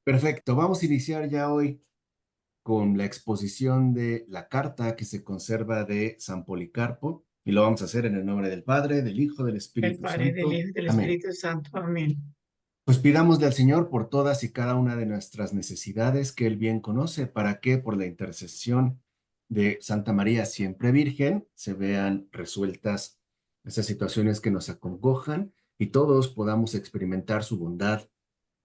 Perfecto, vamos a iniciar ya hoy con la exposición de la carta que se conserva de San Policarpo y lo vamos a hacer en el nombre del Padre, del Hijo, del Del Espíritu Padre, del Santo. Hijo y del Amén. Espíritu Santo. Amén. Pues pidámosle al Señor por todas y cada una de nuestras necesidades que Él bien conoce, para que por la intercesión de Santa María siempre Virgen se vean resueltas esas situaciones que nos acongojan y todos podamos experimentar su bondad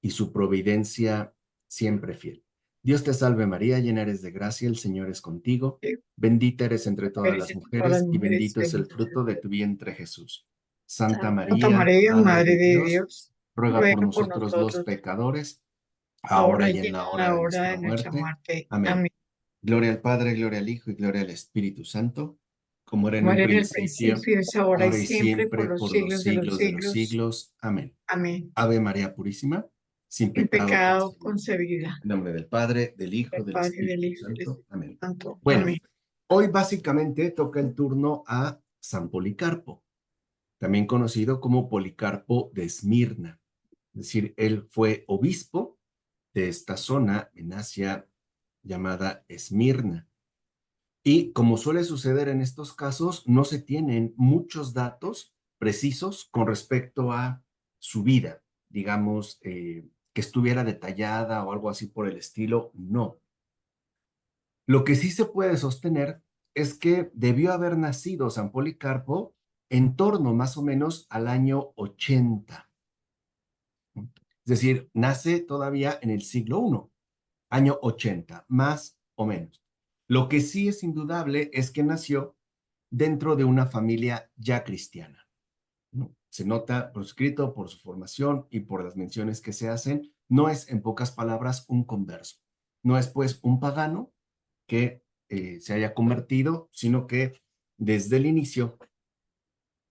y su providencia siempre fiel. Dios te salve María, llena eres de gracia, el Señor es contigo, Sí, bendita eres entre todas eres las entre todas las mujeres y mujeres, bendito es el bendito es el fruto de fruto. tu vientre Jesús. Santa Santa María, María, Madre Madre de de Dios, Dios, ruega por ruega por nosotros los nosotros, pecadores, ahora ahora y y en en la hora la de hora de nuestra nuestra muerte. muerte. Amén. Amén. Gloria al Padre, gloria al Hijo y gloria al Espíritu Santo, como era en Como un era en el principio, principio, es ahora y ahora y siempre, por siempre, los por los siglos de los siglos de los siglos. siglos. Amén. Amén. Ave María Purísima, sin Sin pecado pecado concebida. concebida. En nombre del Padre, del Del Hijo, del Padre, del Espíritu Hijo y del Santo. Espíritu Amén. Santo. Bueno, Amén. hoy básicamente toca el turno a San Policarpo, también conocido como Policarpo de Esmirna. Es decir, él fue obispo de esta zona en Asia llamada Esmirna. Y como suele suceder en estos casos, no se tienen muchos datos precisos con respecto a su vida, digamos, que estuviera detallada o algo así por el estilo, no. Lo que sí se puede sostener es que debió haber nacido San Policarpo en torno más o menos al año 80. Es decir, nace todavía en el siglo I, año 80, más o menos. Lo que sí es indudable es que nació dentro de una familia ya cristiana, ¿no? Se nota por escrito, por su formación y por las menciones que se hacen, no es en pocas palabras un converso, no es pues un pagano que se haya convertido, sino que desde el inicio,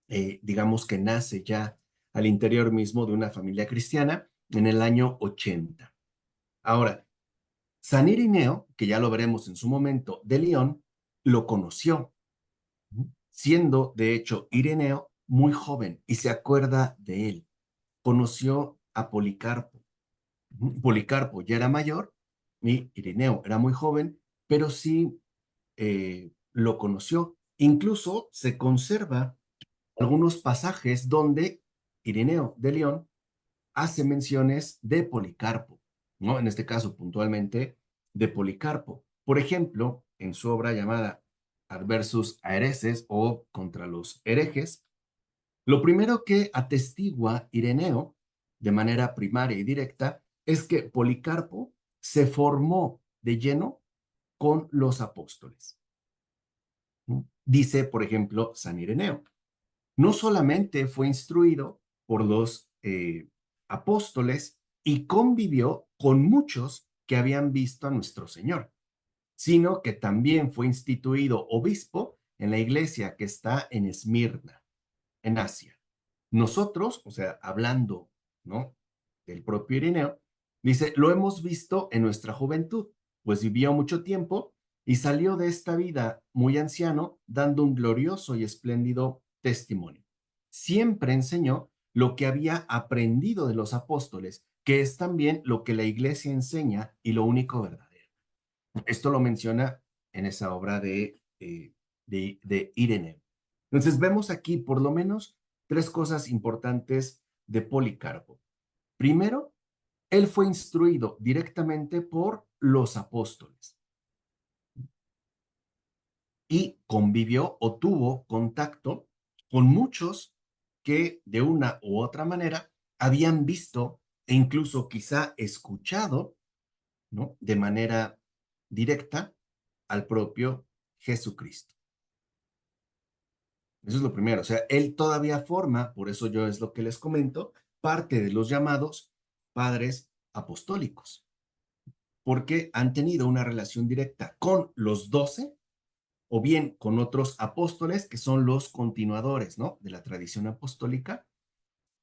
digamos que nace ya al interior mismo de una familia cristiana en el año 80. Ahora, San Irineo, que ya lo veremos en su momento, de León, lo conoció, siendo de hecho Ireneo muy joven y se acuerda de él. Conoció a Policarpo. Policarpo ya era mayor y Ireneo era muy joven, pero sí lo conoció. Incluso se conserva algunos pasajes donde Ireneo de León hace menciones de Policarpo, ¿no? En este caso, puntualmente, de Policarpo. Por ejemplo, en su obra llamada Adversus Aereses o Contra los herejes, lo primero que atestigua Ireneo de manera primaria y directa es que Policarpo se formó de lleno con los apóstoles. ¿No? Dice, por ejemplo, San Ireneo, no solamente fue instruido por los apóstoles y convivió con muchos que habían visto a nuestro Señor, sino que también fue instituido obispo en la iglesia que está en Esmirna, en Asia. Nosotros, o sea, hablando, ¿no? Del propio Ireneo, dice, lo hemos visto en nuestra juventud, pues vivió mucho tiempo y salió de esta vida muy anciano, dando un glorioso y espléndido testimonio. Siempre enseñó lo que había aprendido de los apóstoles, que es también lo que la iglesia enseña y lo único verdadero. Esto lo menciona en esa obra de Ireneo. Entonces vemos aquí por lo menos tres cosas importantes de Policarpo. Primero, él fue instruido directamente por los apóstoles y convivió o tuvo contacto con muchos que de una u otra manera habían visto e incluso quizá escuchado, ¿no? De manera directa al propio Jesucristo. Eso es lo primero. O sea, él todavía forma, por eso yo es lo que les comento, parte de los llamados padres apostólicos, porque han tenido una relación directa con los 12 o bien con otros apóstoles que son los continuadores, ¿no? De la tradición apostólica,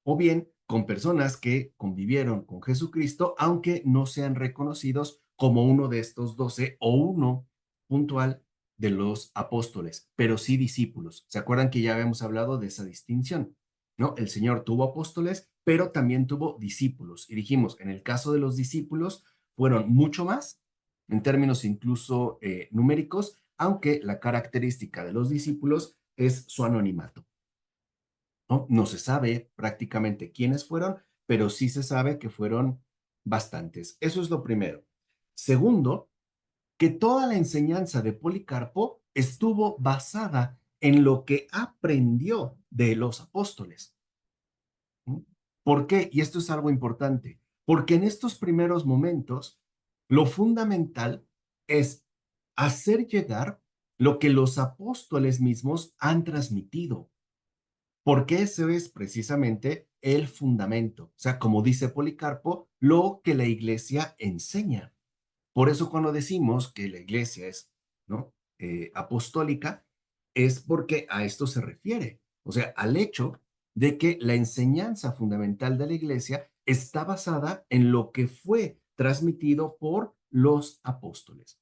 o bien con personas que convivieron con Jesucristo, aunque no sean reconocidos como uno de estos 12 o uno puntual de los apóstoles, pero sí discípulos. ¿Se acuerdan que ya habíamos hablado de esa distinción? ¿No? El Señor tuvo apóstoles pero también tuvo discípulos. Y dijimos, en el caso de los discípulos, fueron mucho más, en términos incluso numéricos, aunque la característica de los discípulos es su anonimato, ¿no? No se sabe prácticamente quiénes fueron, pero sí se sabe que fueron bastantes. Eso es lo primero. Segundo, que toda la enseñanza de Policarpo estuvo basada en lo que aprendió de los apóstoles. ¿Por qué? Y esto es algo importante, porque en estos primeros momentos, lo fundamental es hacer llegar lo que los apóstoles mismos han transmitido, porque ese es precisamente el fundamento. O sea, como dice Policarpo, lo que la iglesia enseña. Por eso cuando decimos que la iglesia es, ¿no? Apostólica, es porque a esto se refiere, o sea, al hecho de que la enseñanza fundamental de la iglesia está basada en lo que fue transmitido por los apóstoles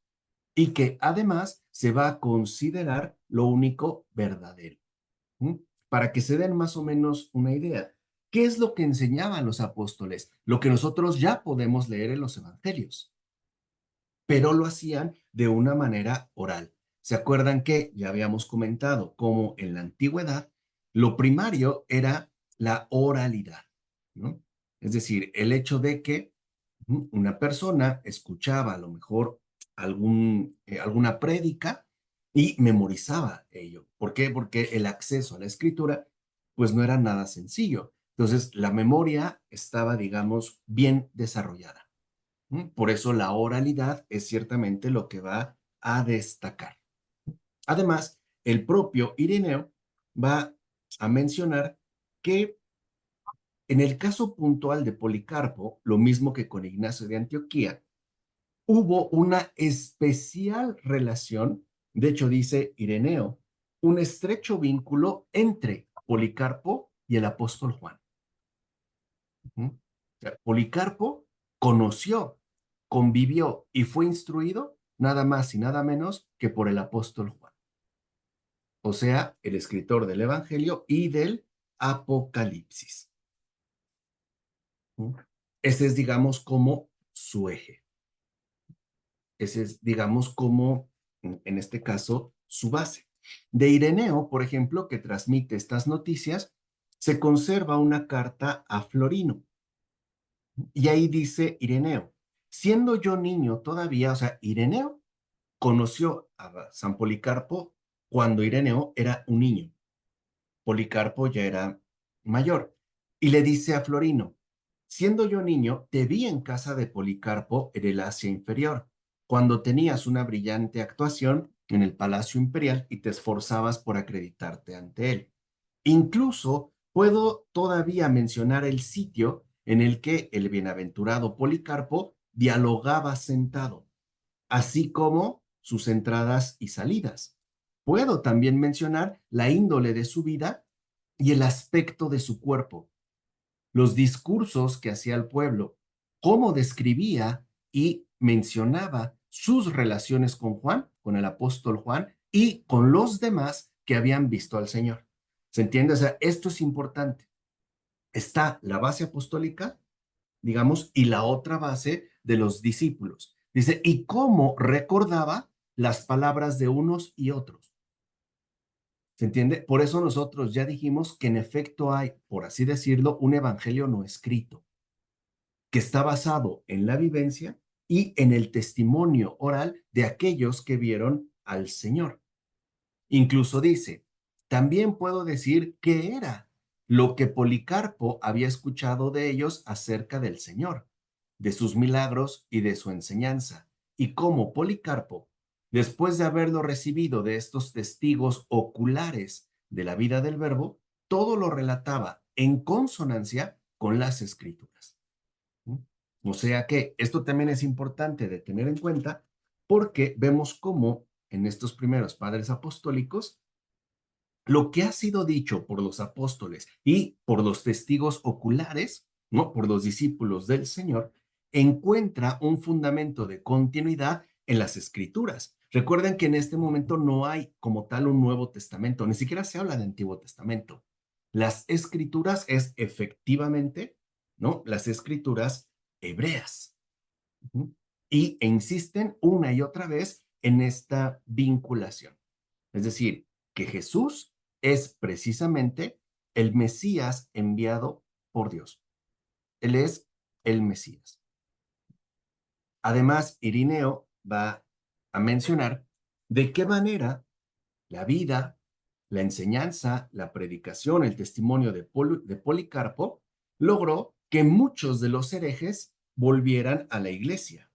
y que además se va a considerar lo único verdadero. ¿Mm? Para que se den más o menos una idea. ¿Qué es lo que enseñaban los apóstoles? Lo que nosotros ya podemos leer en los evangelios, pero lo hacían de una manera oral. ¿Se acuerdan que ya habíamos comentado cómo en la antigüedad lo primario era la oralidad, ¿no? Es decir, el hecho de que una persona escuchaba a lo mejor alguna prédica y memorizaba ello. ¿Por qué? Porque el acceso a la escritura pues no era nada sencillo. Entonces, la memoria estaba, digamos, bien desarrollada. Por eso la oralidad es ciertamente lo que va a destacar. Además, el propio Ireneo va a mencionar que en el caso puntual de Policarpo, lo mismo que con Ignacio de Antioquía, hubo una especial relación, de hecho dice Ireneo, un estrecho vínculo entre Policarpo y el apóstol Juan. O sea, Policarpo conoció, convivió y fue instruido nada más y nada menos que por el apóstol Juan, o sea, el escritor del Evangelio y del Apocalipsis. Ese es, digamos, como su eje. Ese es, digamos, como, en este caso, su base. De Ireneo, por ejemplo, que transmite estas noticias, se conserva una carta a Florino. Y ahí dice Ireneo, siendo yo niño todavía, o sea, Ireneo conoció a San Policarpo cuando Ireneo era un niño. Policarpo ya era mayor. Y le dice a Florino, siendo yo niño, te vi en casa de Policarpo en el Asia Inferior, cuando tenías una brillante actuación en el Palacio Imperial y te esforzabas por acreditarte ante él. Incluso puedo todavía mencionar el sitio en el que el bienaventurado Policarpo dialogaba sentado, así como sus entradas y salidas. Puedo también mencionar la índole de su vida y el aspecto de su cuerpo, los discursos que hacía al pueblo, cómo describía y mencionaba sus relaciones con Juan, con el apóstol Juan y con los demás que habían visto al Señor. ¿Se entiende? O sea, esto es importante. Está la base apostólica, digamos, y la otra base de los discípulos. Dice, y cómo recordaba las palabras de unos y otros. ¿Se entiende? Por eso nosotros ya dijimos que en efecto hay, por así decirlo, un evangelio no escrito, que está basado en la vivencia y en el testimonio oral de aquellos que vieron al Señor. Incluso dice, también puedo decir que era lo que Policarpo había escuchado de ellos acerca del Señor, de sus milagros y de su enseñanza, y cómo Policarpo, después de haberlo recibido de estos testigos oculares de la vida del Verbo, todo lo relataba en consonancia con las Escrituras. O sea que esto también es importante de tener en cuenta porque vemos cómo en estos primeros padres apostólicos lo que ha sido dicho por los apóstoles y por los testigos oculares, ¿no? Por los discípulos del Señor, encuentra un fundamento de continuidad en las escrituras. Recuerden que en este momento no hay como tal un Nuevo Testamento, ni siquiera se habla de Antiguo Testamento. Las escrituras es efectivamente, ¿no? Las escrituras hebreas. Ujú. E insisten una y otra vez en esta vinculación. Es decir, que Jesús es precisamente el Mesías enviado por Dios. Él es el Mesías. Además, Irineo va a mencionar de qué manera la vida, la enseñanza, la predicación, el testimonio de Policarpo logró que muchos de los herejes volvieran a la iglesia,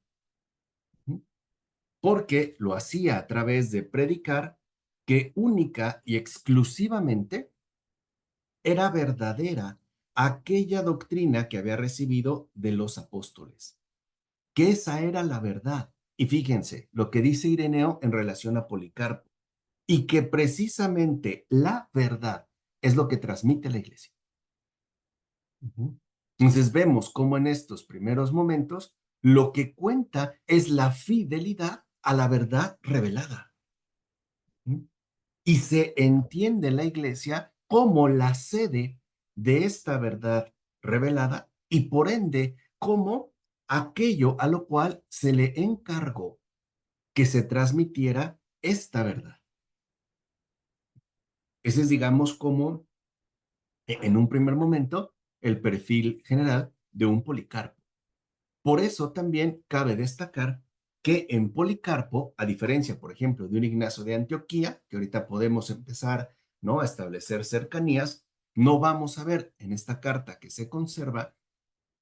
porque lo hacía a través de predicar que única y exclusivamente era verdadera aquella doctrina que había recibido de los apóstoles, que esa era la verdad. Y fíjense lo que dice Ireneo en relación a Policarpo, y que precisamente la verdad es lo que transmite la iglesia. Entonces vemos cómo en estos primeros momentos lo que cuenta es la fidelidad a la verdad revelada. Y se entiende la iglesia como la sede de esta verdad revelada y por ende como aquello a lo cual se le encargó que se transmitiera esta verdad. Ese es, digamos, como en un primer momento el perfil general de un Policarpo. Por eso también cabe destacar que en Policarpo, a diferencia, por ejemplo, de un Ignacio de Antioquía, que ahorita podemos empezar, ¿no?, a establecer cercanías, no vamos a ver en esta carta que se conserva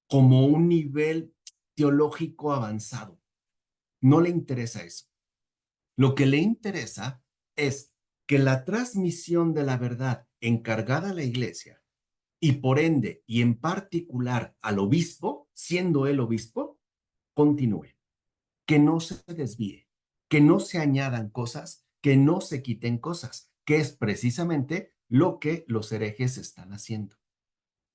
como un nivel teológico avanzado. No le interesa eso. Lo que le interesa es que la transmisión de la verdad encargada a la iglesia y por ende y en particular al obispo, siendo el obispo, continúe, que no se desvíe, que no se añadan cosas, que no se quiten cosas, que es precisamente lo que los herejes están haciendo.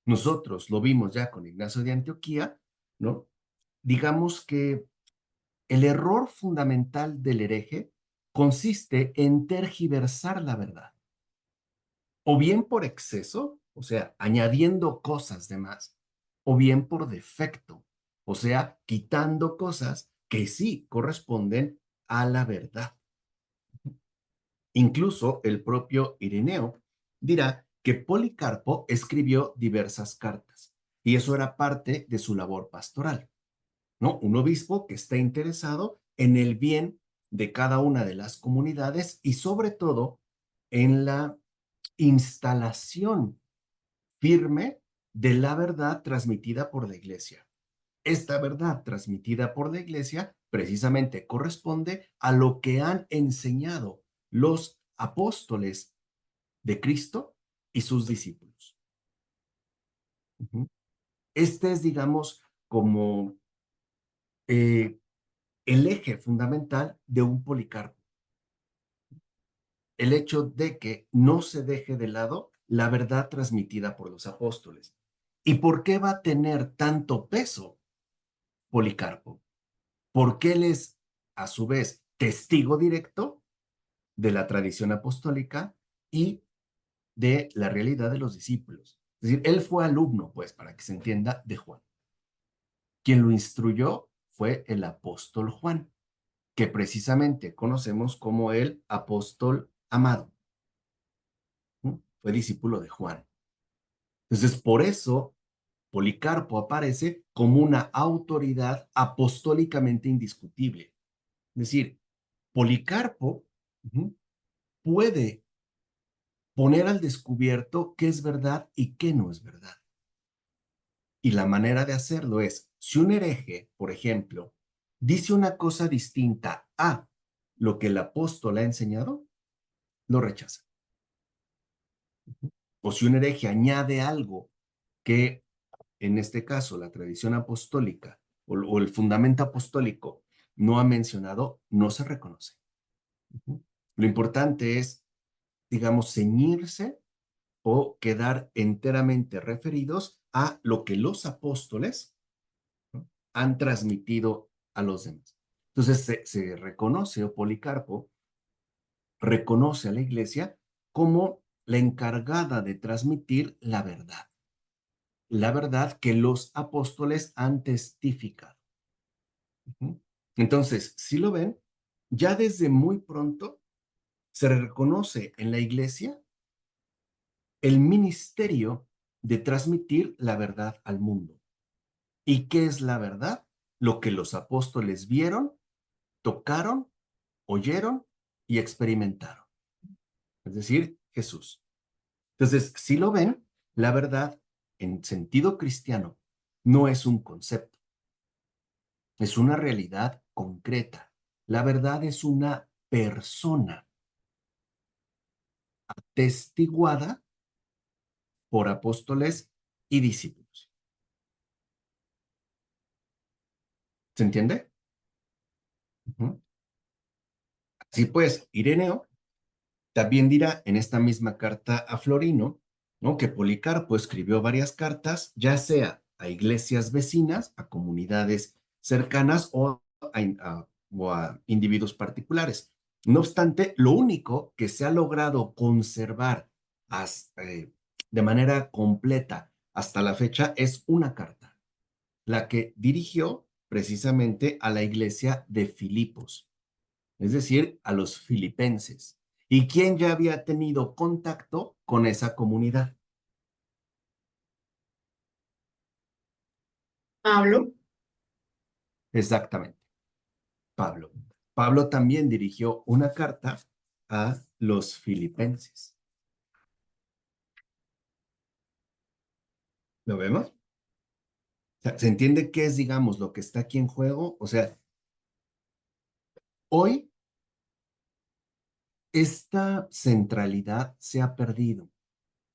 Nosotros lo vimos ya con Ignacio de Antioquía, ¿no? Digamos que el error fundamental del hereje consiste en tergiversar la verdad, o bien por exceso, o sea, añadiendo cosas de más, o bien por defecto, o sea, quitando cosas que sí corresponden a la verdad. Incluso el propio Ireneo dirá que Policarpo escribió diversas cartas, y eso era parte de su labor pastoral, ¿no? Un obispo que está interesado en el bien de cada una de las comunidades y sobre todo en la instalación firme de la verdad transmitida por la iglesia. Esta verdad transmitida por la iglesia precisamente corresponde a lo que han enseñado los apóstoles de Cristo y sus discípulos. Este es, digamos, como el eje fundamental de un Policarpo. El hecho de que no se deje de lado la verdad transmitida por los apóstoles. ¿Y por qué va a tener tanto peso Policarpo? Porque él es, a su vez, testigo directo de la tradición apostólica y de la realidad de los discípulos. Es decir, él fue alumno, pues, para que se entienda, de Juan. Quien lo instruyó fue el apóstol Juan, que precisamente conocemos como el apóstol amado. Fue discípulo de Juan. Entonces, por eso Policarpo aparece como una autoridad apostólicamente indiscutible. Es decir, Policarpo puede poner al descubierto qué es verdad y qué no es verdad. Y la manera de hacerlo es, si un hereje, por ejemplo, dice una cosa distinta a lo que el apóstol ha enseñado, lo rechaza. O si un hereje añade algo que, en este caso, la tradición apostólica o el fundamento apostólico no ha mencionado, no se reconoce. Lo importante es, digamos, ceñirse o quedar enteramente referidos a lo que los apóstoles, ¿no?, han transmitido a los demás. Entonces se reconoce, o Policarpo reconoce a la iglesia como la encargada de transmitir la verdad que los apóstoles han testificado. Entonces, si lo ven, ya desde muy pronto se reconoce en la iglesia el ministerio de transmitir la verdad al mundo. ¿Y qué es la verdad? Lo que los apóstoles vieron, tocaron, oyeron y experimentaron. Es decir, Jesús. Entonces, si lo ven, la verdad en sentido cristiano no es un concepto, es una realidad concreta. La verdad es una persona atestiguada por apóstoles y discípulos. ¿Se entiende? Uh-huh. Así pues, Ireneo también dirá en esta misma carta a Florino, ¿no?, que Policarpo escribió varias cartas, ya sea a iglesias vecinas, a comunidades cercanas o a individuos particulares. No obstante, lo único que se ha logrado conservar hasta, de manera completa hasta la fecha es una carta, la que dirigió precisamente a la iglesia de Filipos, es decir, a los filipenses. ¿Y quién ya había tenido contacto con esa comunidad? Pablo. Exactamente, Pablo. Pablo también dirigió una carta a los filipenses. ¿Lo vemos? O sea, ¿se entiende qué es, digamos, lo que está aquí en juego? O sea, hoy esta centralidad se ha perdido.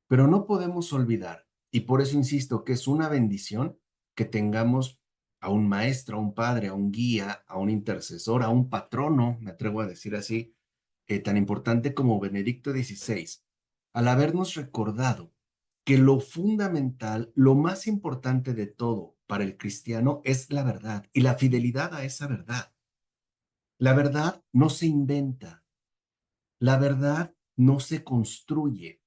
Pero no podemos olvidar, y por eso insisto que es una bendición que tengamos a un maestro, a un padre, a un guía, a un intercesor, a un patrono, me atrevo a decir así, tan importante como Benedicto XVI, al habernos recordado que lo fundamental, lo más importante de todo para el cristiano es la verdad y la fidelidad a esa verdad. La verdad no se inventa, la verdad no se construye,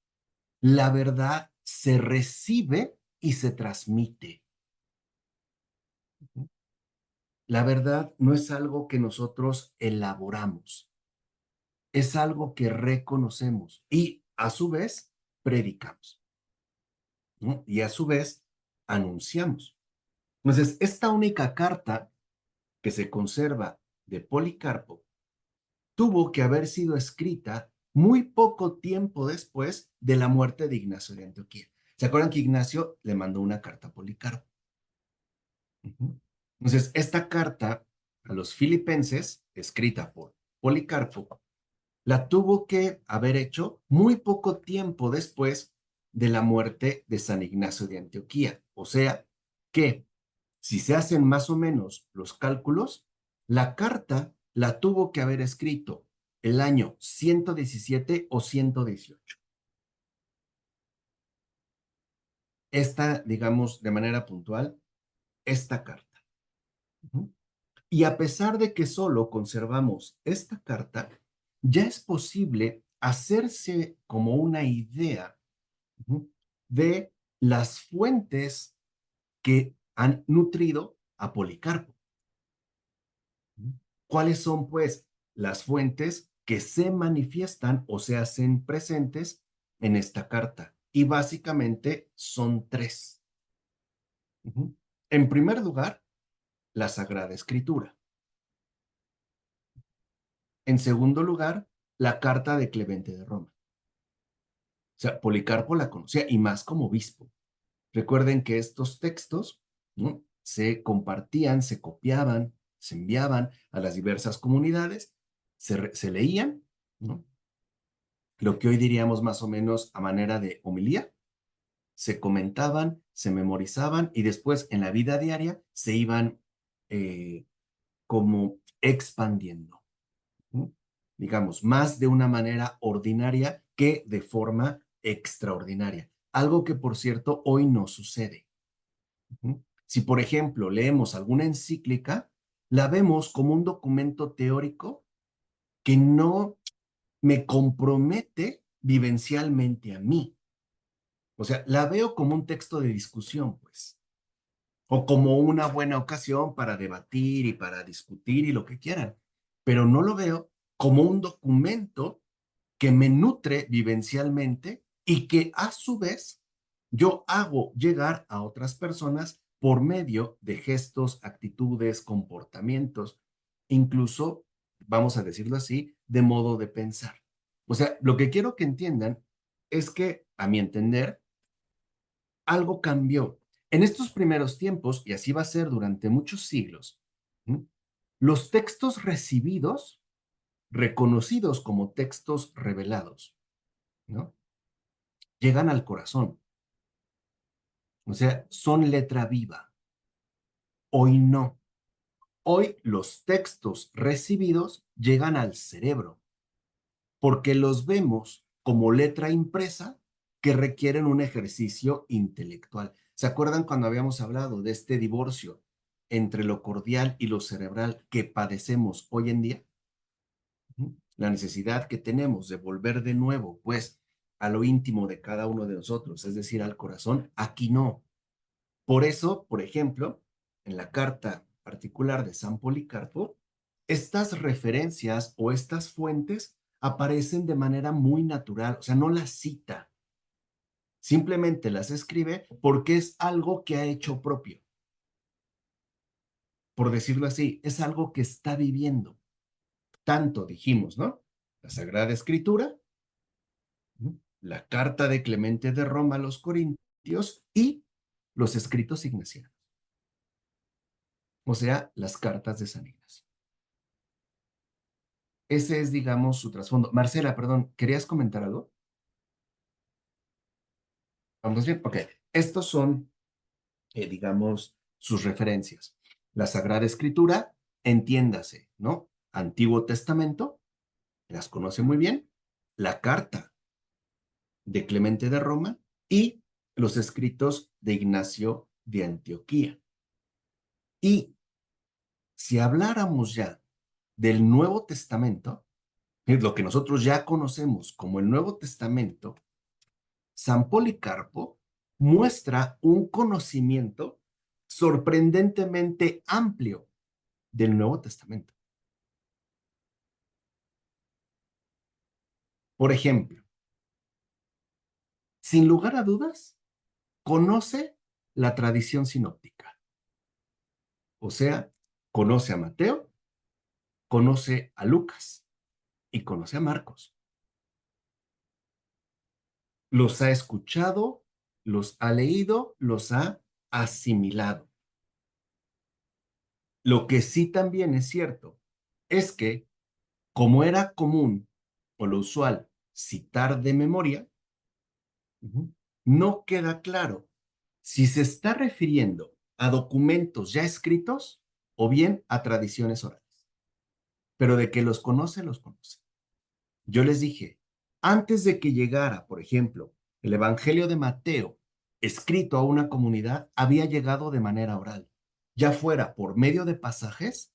la verdad se recibe y se transmite. La verdad no es algo que nosotros elaboramos, es algo que reconocemos y a su vez predicamos, ¿no? Y a su vez anunciamos. Entonces, esta única carta que se conserva de Policarpo tuvo que haber sido escrita muy poco tiempo después de la muerte de Ignacio de Antioquía. ¿Se acuerdan que Ignacio le mandó una carta a Policarpo? Ujú. Entonces, esta carta a los filipenses, escrita por Policarpo, la tuvo que haber hecho muy poco tiempo después de la muerte de San Ignacio de Antioquía. O sea, que si se hacen más o menos los cálculos, la carta la tuvo que haber escrito el año 117 o 118. Esta, digamos, de manera puntual, esta carta. Ujú. Y a pesar de que solo conservamos esta carta, ya es posible hacerse como una idea, ujú, de las fuentes que han nutrido a Policarpo. Ujú. ¿Cuáles son, pues, las fuentes que se manifiestan o se hacen presentes en esta carta? Y básicamente son tres. Ujú. En primer lugar, la Sagrada Escritura. En segundo lugar, la carta de Clemente de Roma. O sea, Policarpo la conocía y más como obispo. Recuerden que estos textos, ¿no?, se compartían, se copiaban, se enviaban a las diversas comunidades, se leían, ¿no?, lo que hoy diríamos más o menos a manera de homilía, se comentaban, se memorizaban y después en la vida diaria se iban eh, como expandiendo, ¿no?, digamos, más de una manera ordinaria que de forma extraordinaria. Algo que, por cierto, hoy no sucede. Si, por ejemplo, leemos alguna encíclica, la vemos como un documento teórico que no me compromete vivencialmente a mí. O sea, la veo como un texto de discusión, pues, o como una buena ocasión para debatir y para discutir y lo que quieran, pero no lo veo como un documento que me nutre vivencialmente y que a su vez yo hago llegar a otras personas por medio de gestos, actitudes, comportamientos, incluso, vamos a decirlo así, de modo de pensar. O sea, lo que quiero que entiendan es que, a mi entender, algo cambió. En estos primeros tiempos, y así va a ser durante muchos siglos, ¿m? Los textos recibidos, reconocidos como textos revelados, ¿no? Llegan al corazón. O sea, son letra viva. Hoy no. Hoy los textos recibidos llegan al cerebro porque los vemos como letra impresa que requieren un ejercicio intelectual. ¿Se acuerdan cuando habíamos hablado de este divorcio entre lo cordial y lo cerebral que padecemos hoy en día? La necesidad que tenemos de volver de nuevo, pues, a lo íntimo de cada uno de nosotros, es decir, al corazón, aquí no. Por eso, por ejemplo, en la carta particular de San Policarpo, estas referencias o estas fuentes aparecen de manera muy natural, o sea, no las cita, simplemente las escribe porque es algo que ha hecho propio, por decirlo así, es algo que está viviendo. Tanto dijimos, ¿no? La Sagrada Escritura, la carta de Clemente de Roma a los Corintios y los escritos ignacianos, o sea, las cartas de San Ignacio. Ese es, digamos, su trasfondo. Marcela, perdón, ¿querías comentar algo? ¿Vamos bien? Ok. Estos son, digamos, sus referencias. La Sagrada Escritura, entiéndase, ¿no? Antiguo Testamento, las conoce muy bien. La carta de Clemente de Roma y los escritos de Ignacio de Antioquía. Y si habláramos ya del Nuevo Testamento, es lo que nosotros ya conocemos como el Nuevo Testamento, San Policarpo muestra un conocimiento sorprendentemente amplio del Nuevo Testamento. Por ejemplo, sin lugar a dudas, conoce la tradición sinóptica, o sea, conoce a Mateo, conoce a Lucas y conoce a Marcos. Los ha escuchado, los ha leído, los ha asimilado. Lo que sí también es cierto es que, como era común o lo usual citar de memoria, no queda claro si se está refiriendo a documentos ya escritos o bien a tradiciones orales. Pero de que los conoce, los conoce. Yo les dije, antes de que llegara, por ejemplo, el Evangelio de Mateo, escrito a una comunidad, había llegado de manera oral, ya fuera por medio de pasajes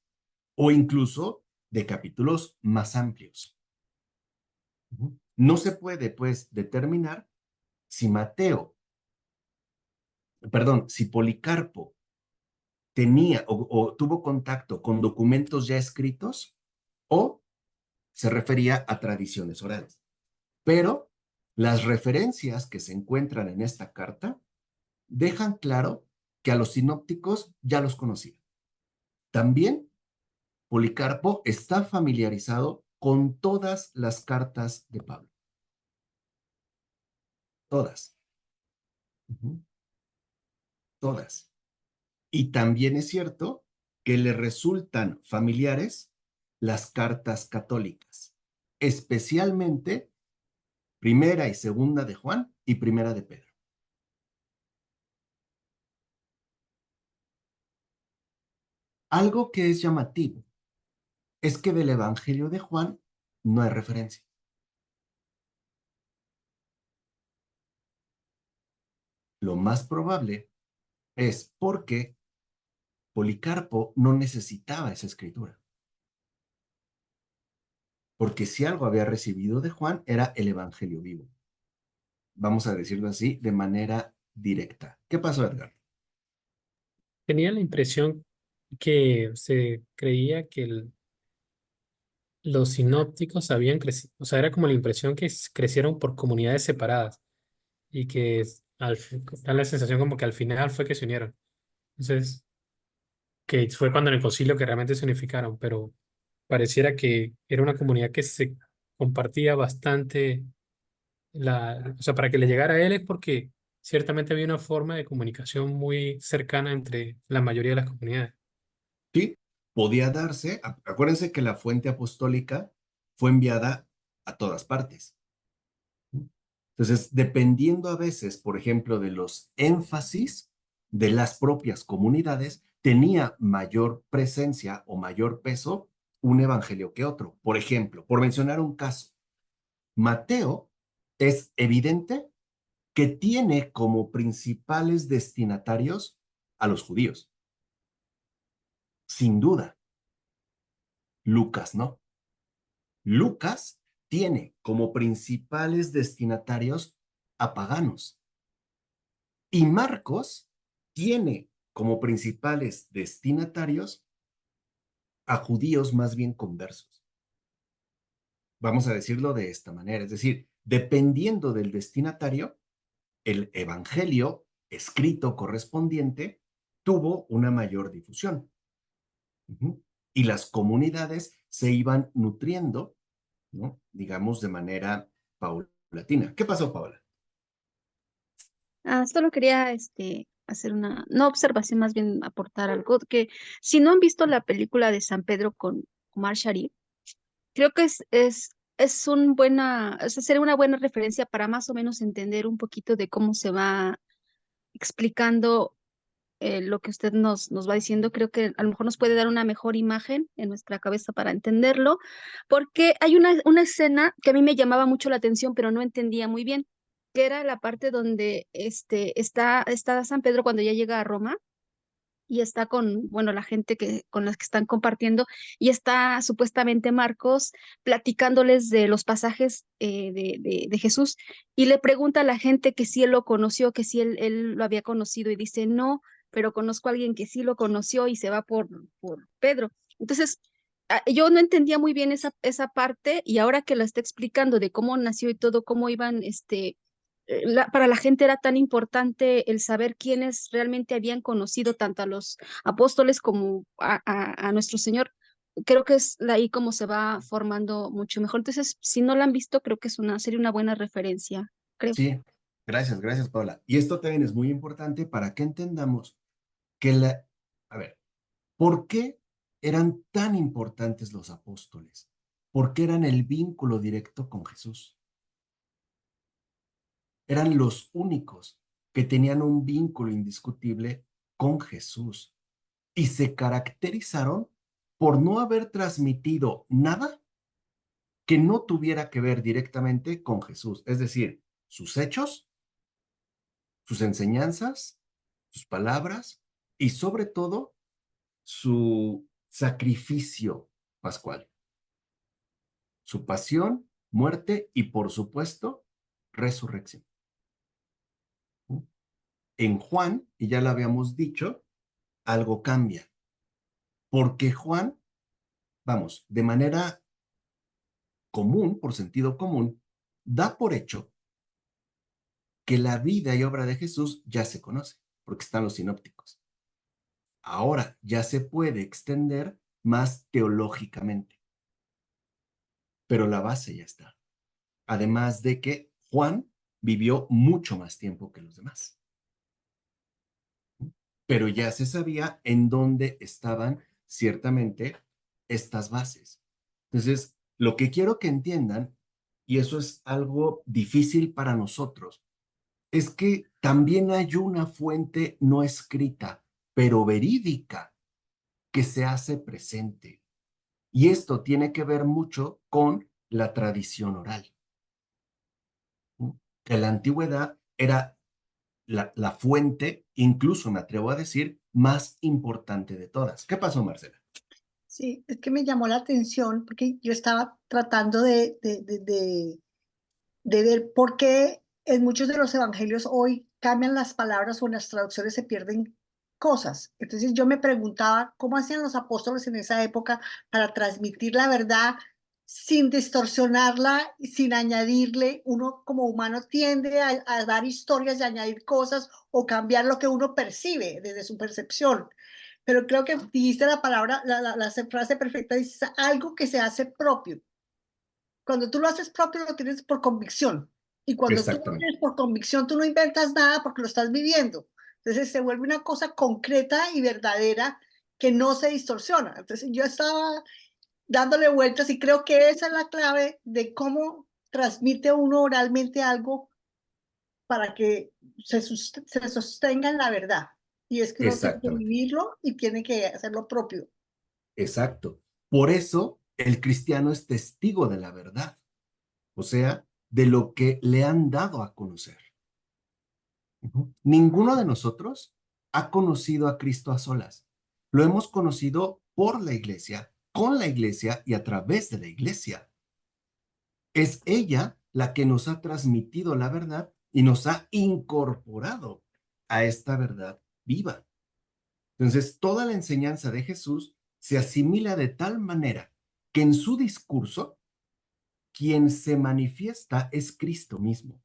o incluso de capítulos más amplios. No se puede, pues, determinar si si Policarpo tenía o tuvo contacto con documentos ya escritos o se refería a tradiciones orales. Pero las referencias que se encuentran en esta carta dejan claro que a los sinópticos ya los conocía. También Policarpo está familiarizado con todas las cartas de Pablo. Todas. Todas. Y también es cierto que le resultan familiares las cartas católicas, especialmente primera y segunda de Juan y primera de Pedro. Algo que es llamativo es que del Evangelio de Juan no hay referencia. Lo más probable es porque Policarpo no necesitaba esa escritura. porque si algo había recibido de Juan era el Evangelio vivo. Vamos a decirlo así, de manera directa. ¿Qué pasó, Edgar? Tenía la impresión que se creía que los sinópticos habían crecido, o sea, era como la impresión que crecieron por comunidades separadas y que da la sensación como que al final fue que se unieron. Entonces, que fue cuando en el concilio que realmente se unificaron, pero pareciera que era una comunidad que se compartía bastante o sea, para que le llegara a él es porque ciertamente había una forma de comunicación muy cercana entre la mayoría de las comunidades. Sí, podía darse. Acuérdense que la fuente apostólica fue enviada a todas partes. Entonces, dependiendo a veces, por ejemplo, de los énfasis de las propias comunidades, tenía mayor presencia o mayor peso un evangelio que otro. Por ejemplo, por mencionar un caso, Mateo es evidente que tiene como principales destinatarios a los judíos, sin duda. Lucas no. Lucas tiene como principales destinatarios a paganos y Marcos tiene como principales destinatarios a judíos más bien conversos. Vamos a decirlo de esta manera, es decir, dependiendo del destinatario, el evangelio escrito correspondiente tuvo una mayor difusión. Y las comunidades se iban nutriendo, ¿no? Digamos, de manera paulatina. ¿Qué pasó, Paola? Solo quería hacer una, no observación, más bien aportar algo, que si no han visto la película de San Pedro con Omar Sharif, creo que es un buena, o sea, sería una buena referencia para más o menos entender un poquito de cómo se va explicando lo que usted nos va diciendo. Creo que a lo mejor nos puede dar una mejor imagen en nuestra cabeza para entenderlo, porque hay una escena que a mí me llamaba mucho la atención, pero no entendía muy bien, que era la parte donde está San Pedro cuando ya llega a Roma y está con, bueno, la gente con las que están compartiendo, y está supuestamente Marcos platicándoles de los pasajes de Jesús, y le pregunta a la gente que si él lo conoció, que si él lo había conocido, y dice, no, pero conozco a alguien que sí lo conoció, y se va por Pedro. Entonces, yo no entendía muy bien esa parte, y ahora que la está explicando de cómo nació y todo, cómo iban, para la gente era tan importante el saber quiénes realmente habían conocido tanto a los apóstoles como a nuestro Señor. Creo que es ahí como se va formando mucho mejor. Entonces, si no la han visto, creo que sería una buena referencia, creo. Sí, gracias, Paola. Y esto también es muy importante para que entendamos que a ver, ¿por qué eran tan importantes los apóstoles? Porque eran el vínculo directo con Jesús. Eran los únicos que tenían un vínculo indiscutible con Jesús y se caracterizaron por no haber transmitido nada que no tuviera que ver directamente con Jesús, es decir, sus hechos, sus enseñanzas, sus palabras y sobre todo su sacrificio pascual, su pasión, muerte y por supuesto resurrección. En Juan, y ya lo habíamos dicho, algo cambia, porque Juan, vamos, de manera común, por sentido común, da por hecho que la vida y obra de Jesús ya se conoce, porque están los sinópticos. Ahora ya se puede extender más teológicamente, pero la base ya está. Además de que Juan vivió mucho más tiempo que los demás, pero ya se sabía en dónde estaban ciertamente estas bases. Entonces, lo que quiero que entiendan, y eso es algo difícil para nosotros, es que también hay una fuente no escrita, pero verídica, que se hace presente. Y esto tiene que ver mucho con la tradición oral. Que la antigüedad era la fuente, incluso me atrevo a decir, más importante de todas. ¿Qué pasó, Marcela? Sí, es que me llamó la atención porque yo estaba tratando de ver por qué en muchos de los evangelios hoy cambian las palabras o en las traducciones se pierden cosas. Entonces yo me preguntaba cómo hacían los apóstoles en esa época para transmitir la verdad sin distorsionarla y sin añadirle. Uno como humano tiende a dar historias y añadir cosas o cambiar lo que uno percibe desde su percepción. Pero creo que dijiste la palabra, la frase perfecta, dices algo que se hace propio. Cuando tú lo haces propio, lo tienes por convicción. Y cuando tú lo Exactamente, tienes por convicción, tú no inventas nada porque lo estás viviendo. Entonces se vuelve una cosa concreta y verdadera que no se distorsiona. Entonces yo estaba dándole vueltas y creo que esa es la clave de cómo transmite uno oralmente algo para que se sostenga en la verdad. Y es que uno tiene que exactamente, vivirlo y tiene que hacerlo propio. exacto. Por eso el cristiano es testigo de la verdad, o sea, de lo que le han dado a conocer. Ninguno de nosotros ha conocido a Cristo a solas. Lo hemos conocido por la iglesia, con la iglesia y a través de la iglesia. Es ella la que nos ha transmitido la verdad y nos ha incorporado a esta verdad viva. Entonces, toda la enseñanza de Jesús se asimila de tal manera que en su discurso, quien se manifiesta es Cristo mismo.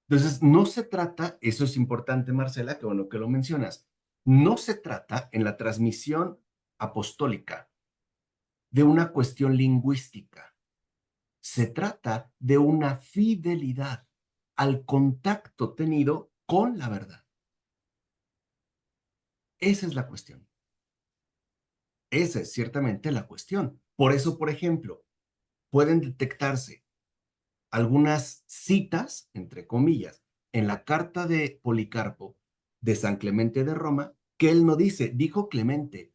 Entonces, no se trata, eso es importante, Marcela, que bueno que lo mencionas, no se trata en la transmisión apostólica de una cuestión lingüística, se trata de una fidelidad al contacto tenido con la verdad. Esa es la cuestión. Esa es ciertamente la cuestión. Por eso, por ejemplo, pueden detectarse algunas citas, entre comillas, en la carta de Policarpo de San Clemente de Roma, que él no dice, dijo Clemente,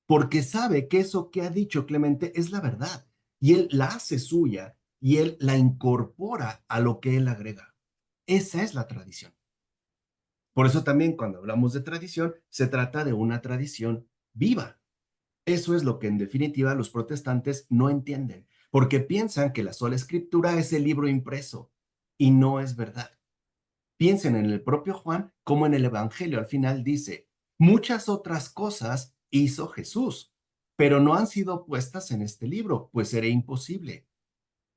porque sabe que eso que ha dicho Clemente es la verdad, y él la hace suya y él la incorpora a lo que él agrega. Esa es la tradición. Por eso también cuando hablamos de tradición, se trata de una tradición viva. Eso es lo que en definitiva los protestantes no entienden, porque piensan que la sola escritura es el libro impreso, y no es verdad. Piensen en el propio Juan, como en el Evangelio al final dice, muchas otras cosas hizo Jesús, pero no han sido puestas en este libro, pues sería imposible.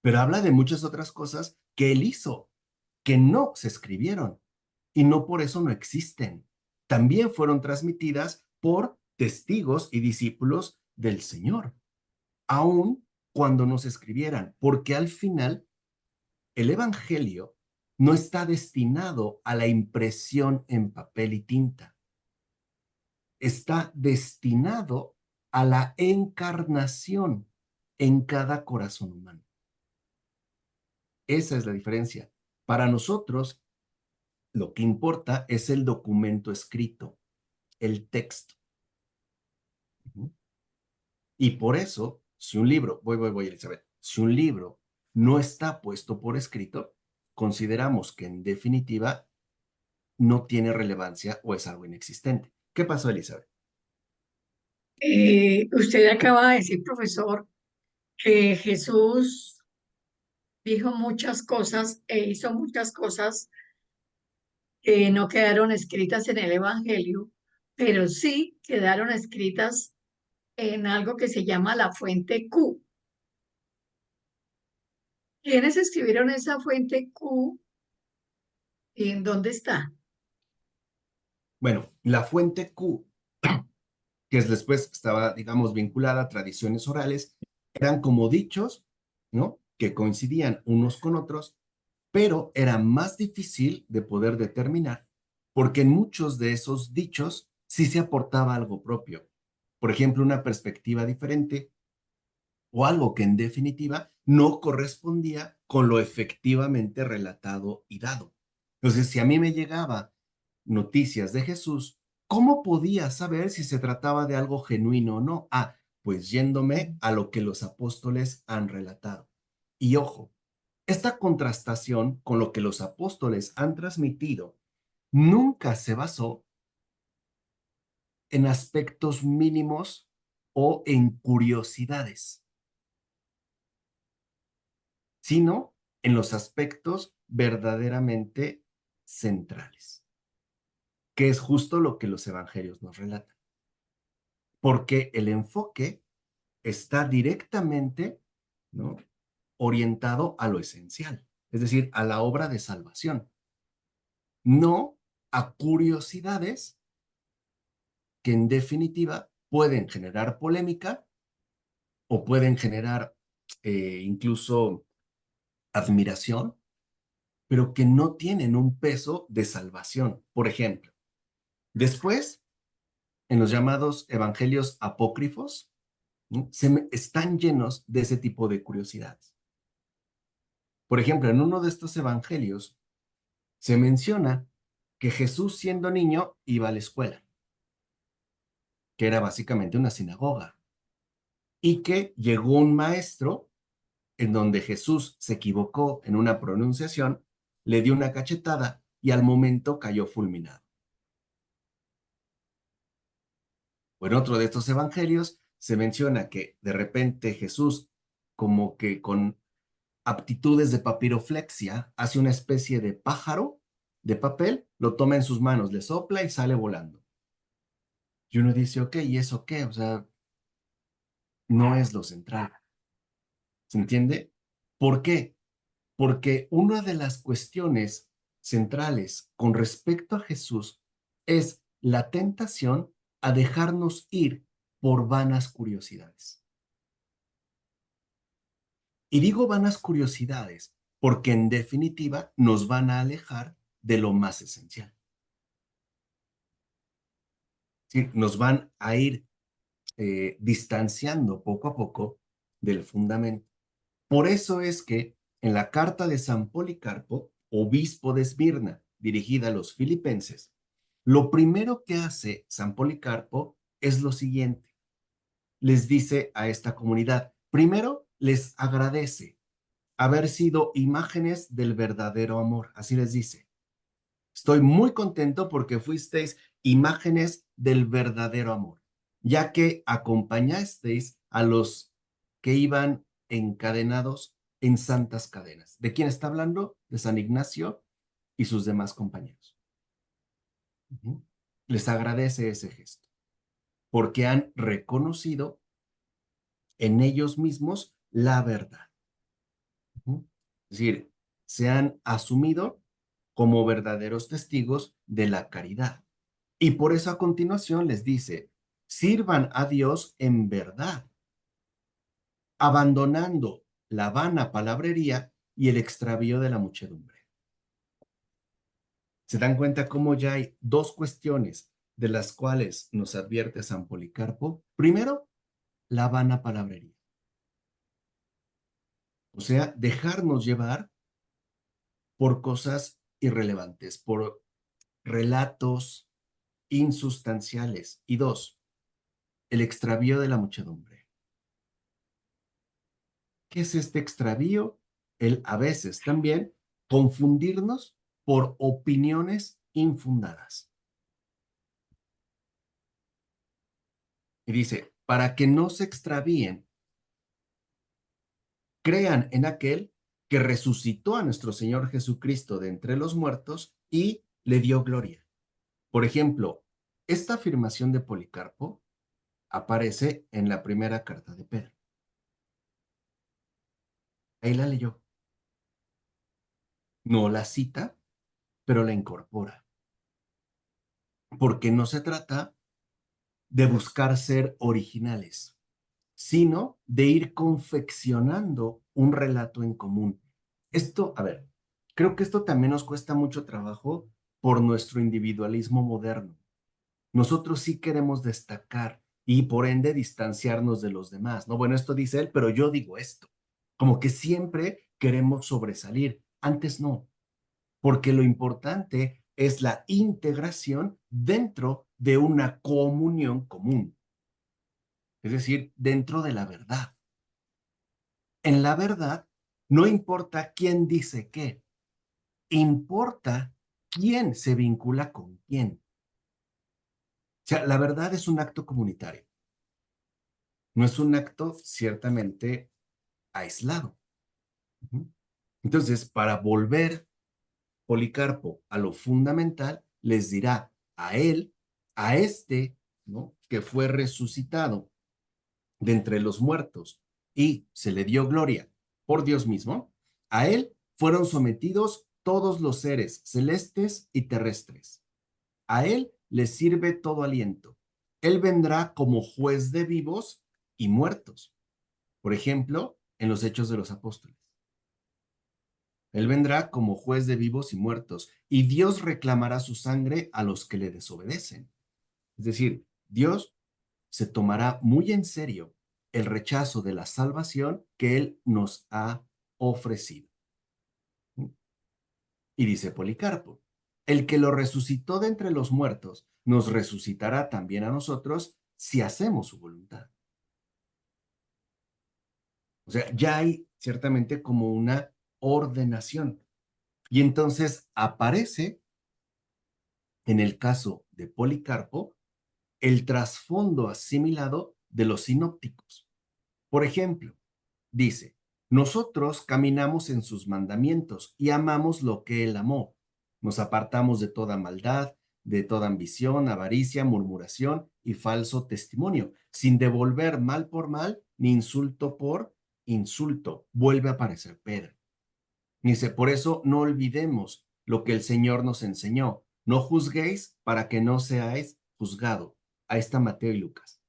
Pero habla de muchas otras cosas que él hizo, que no se escribieron, y no por eso no existen. También fueron transmitidas por testigos y discípulos del Señor, aun cuando no se escribieran, porque al final el Evangelio no está destinado a la impresión en papel y tinta, está destinado a la encarnación en cada corazón humano. Esa es la diferencia. Para nosotros, lo que importa es el documento escrito, el texto. Y por eso, si un libro, voy, Elizabeth, si un libro no está puesto por escrito, consideramos que en definitiva no tiene relevancia o es algo inexistente. ¿Qué pasó, Elizabeth? Usted acaba de decir, profesor, que Jesús dijo muchas cosas e hizo muchas cosas que no quedaron escritas en el Evangelio, pero sí quedaron escritas en algo que se llama la fuente Q. ¿Quiénes escribieron esa fuente Q y en dónde está? Bueno, la fuente Q, que es después estaba, digamos, vinculada a tradiciones orales, eran como dichos, ¿no? Que coincidían unos con otros, pero era más difícil de poder determinar, porque en muchos de esos dichos sí se aportaba algo propio. Por ejemplo, una perspectiva diferente o algo que en definitiva no correspondía con lo efectivamente relatado y dado. Entonces, si a mí me llegaba noticias de Jesús, ¿cómo podía saber si se trataba de algo genuino o no? Ah, pues yéndome a lo que los apóstoles han relatado. Y ojo, esta contrastación con lo que los apóstoles han transmitido nunca se basó en aspectos mínimos o en curiosidades, sino en los aspectos verdaderamente centrales, que es justo lo que los evangelios nos relatan. Porque el enfoque está directamente, ¿no?, orientado a lo esencial, es decir, a la obra de salvación, no a curiosidades que en definitiva pueden generar polémica o pueden generar incluso admiración, pero que no tienen un peso de salvación. Por ejemplo, después, en los llamados evangelios apócrifos, ¿no?, están llenos de ese tipo de curiosidades. Por ejemplo, en uno de estos evangelios se menciona que Jesús, siendo niño, iba a la escuela, que era básicamente una sinagoga, y que llegó un maestro en donde Jesús se equivocó en una pronunciación, le dio una cachetada y al momento cayó fulminado. O en otro de estos evangelios se menciona que de repente Jesús, como que con aptitudes de papiroflexia, hace una especie de pájaro de papel, lo toma en sus manos, le sopla y sale volando. Y uno dice, ok, ¿y eso qué? O sea, no es lo central. ¿Se entiende? ¿Por qué? Porque una de las cuestiones centrales con respecto a Jesús es la tentación a dejarnos ir por vanas curiosidades. Y digo vanas curiosidades porque en definitiva nos van a alejar de lo más esencial. ¿Sí? Nos van a ir distanciando poco a poco del fundamento. Por eso es que en la carta de San Policarpo, obispo de Esmirna, dirigida a los filipenses, lo primero que hace San Policarpo es lo siguiente. Les dice a esta comunidad, primero les agradece haber sido imágenes del verdadero amor. Así les dice. Estoy muy contento porque fuisteis imágenes del verdadero amor, ya que acompañasteis a los que iban encadenados en santas cadenas. ¿De quién está hablando? De San Ignacio y sus demás compañeros. Les agradece ese gesto, porque han reconocido en ellos mismos la verdad. Es decir, se han asumido como verdaderos testigos de la caridad. Y por eso a continuación les dice, sirvan a Dios en verdad, abandonando la vana palabrería y el extravío de la muchedumbre. ¿Se dan cuenta cómo ya hay dos cuestiones de las cuales nos advierte San Policarpo? Primero, la vana palabrería. O sea, dejarnos llevar por cosas irrelevantes, por relatos insustanciales. Y dos, el extravío de la muchedumbre. ¿Qué es este extravío? El a veces también confundirnos por opiniones infundadas. Y dice, para que no se extravíen, crean en aquel que resucitó a nuestro Señor Jesucristo de entre los muertos y le dio gloria. Por ejemplo, esta afirmación de Policarpo aparece en la primera carta de Pedro. Ahí la leyó. No la cita, pero la incorpora. Porque no se trata de buscar ser originales, sino de ir confeccionando un relato en común. Esto, a ver, creo que esto también nos cuesta mucho trabajo por nuestro individualismo moderno. Nosotros sí queremos destacar y por ende distanciarnos de los demás, ¿no? Bueno, esto dice él, pero yo digo esto. Como que siempre queremos sobresalir. Antes no, porque lo importante es la integración dentro de una comunión común, es decir, dentro de la verdad. En la verdad, no importa quién dice qué, importa quién se vincula con quién. sea, la verdad es un acto comunitario. No es un acto ciertamente aislado. Entonces, para volver Policarpo a lo fundamental, les dirá a él, a este, ¿no?, que fue resucitado de entre los muertos y se le dio gloria por Dios mismo, a él fueron sometidos todos los seres celestes y terrestres. A él le sirve todo aliento. Él vendrá como juez de vivos y muertos. Por ejemplo, en los Hechos de los Apóstoles. Él vendrá como juez de vivos y muertos, y Dios reclamará su sangre a los que le desobedecen. Es decir, Dios se tomará muy en serio el rechazo de la salvación que Él nos ha ofrecido. Y dice Policarpo, el que lo resucitó de entre los muertos, nos resucitará también a nosotros si hacemos su voluntad. O sea, ya hay ciertamente como una ordenación. Y entonces aparece, en el caso de Policarpo, el trasfondo asimilado de los sinópticos. Por ejemplo, dice, nosotros caminamos en sus mandamientos y amamos lo que él amó. Nos apartamos de toda maldad, de toda ambición, avaricia, murmuración y falso testimonio, sin devolver mal por mal ni insulto por insulto. Vuelve a aparecer Pedro. Dice, por eso no olvidemos lo que el Señor nos enseñó. No juzguéis para que no seáis juzgado. Ahí está Mateo y Lucas.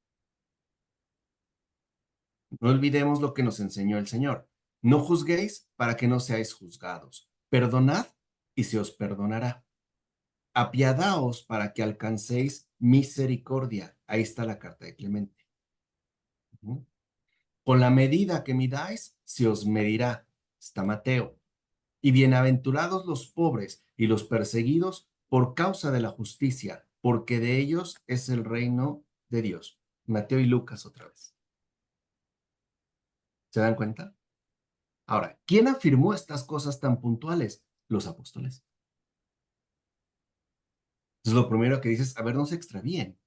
No olvidemos lo que nos enseñó el Señor. No juzguéis para que no seáis juzgados. Perdonad y se os perdonará. Apiadaos para que alcancéis misericordia. Ahí está la carta de Clemente. Con la medida que midáis, se os medirá. Está Mateo. Y bienaventurados los pobres y los perseguidos por causa de la justicia, porque de ellos es el reino de Dios. Mateo y Lucas otra vez. ¿Se dan cuenta? Ahora, ¿quién afirmó estas cosas tan puntuales? Los apóstoles. Entonces, lo primero que dices, a ver, no se extravíen.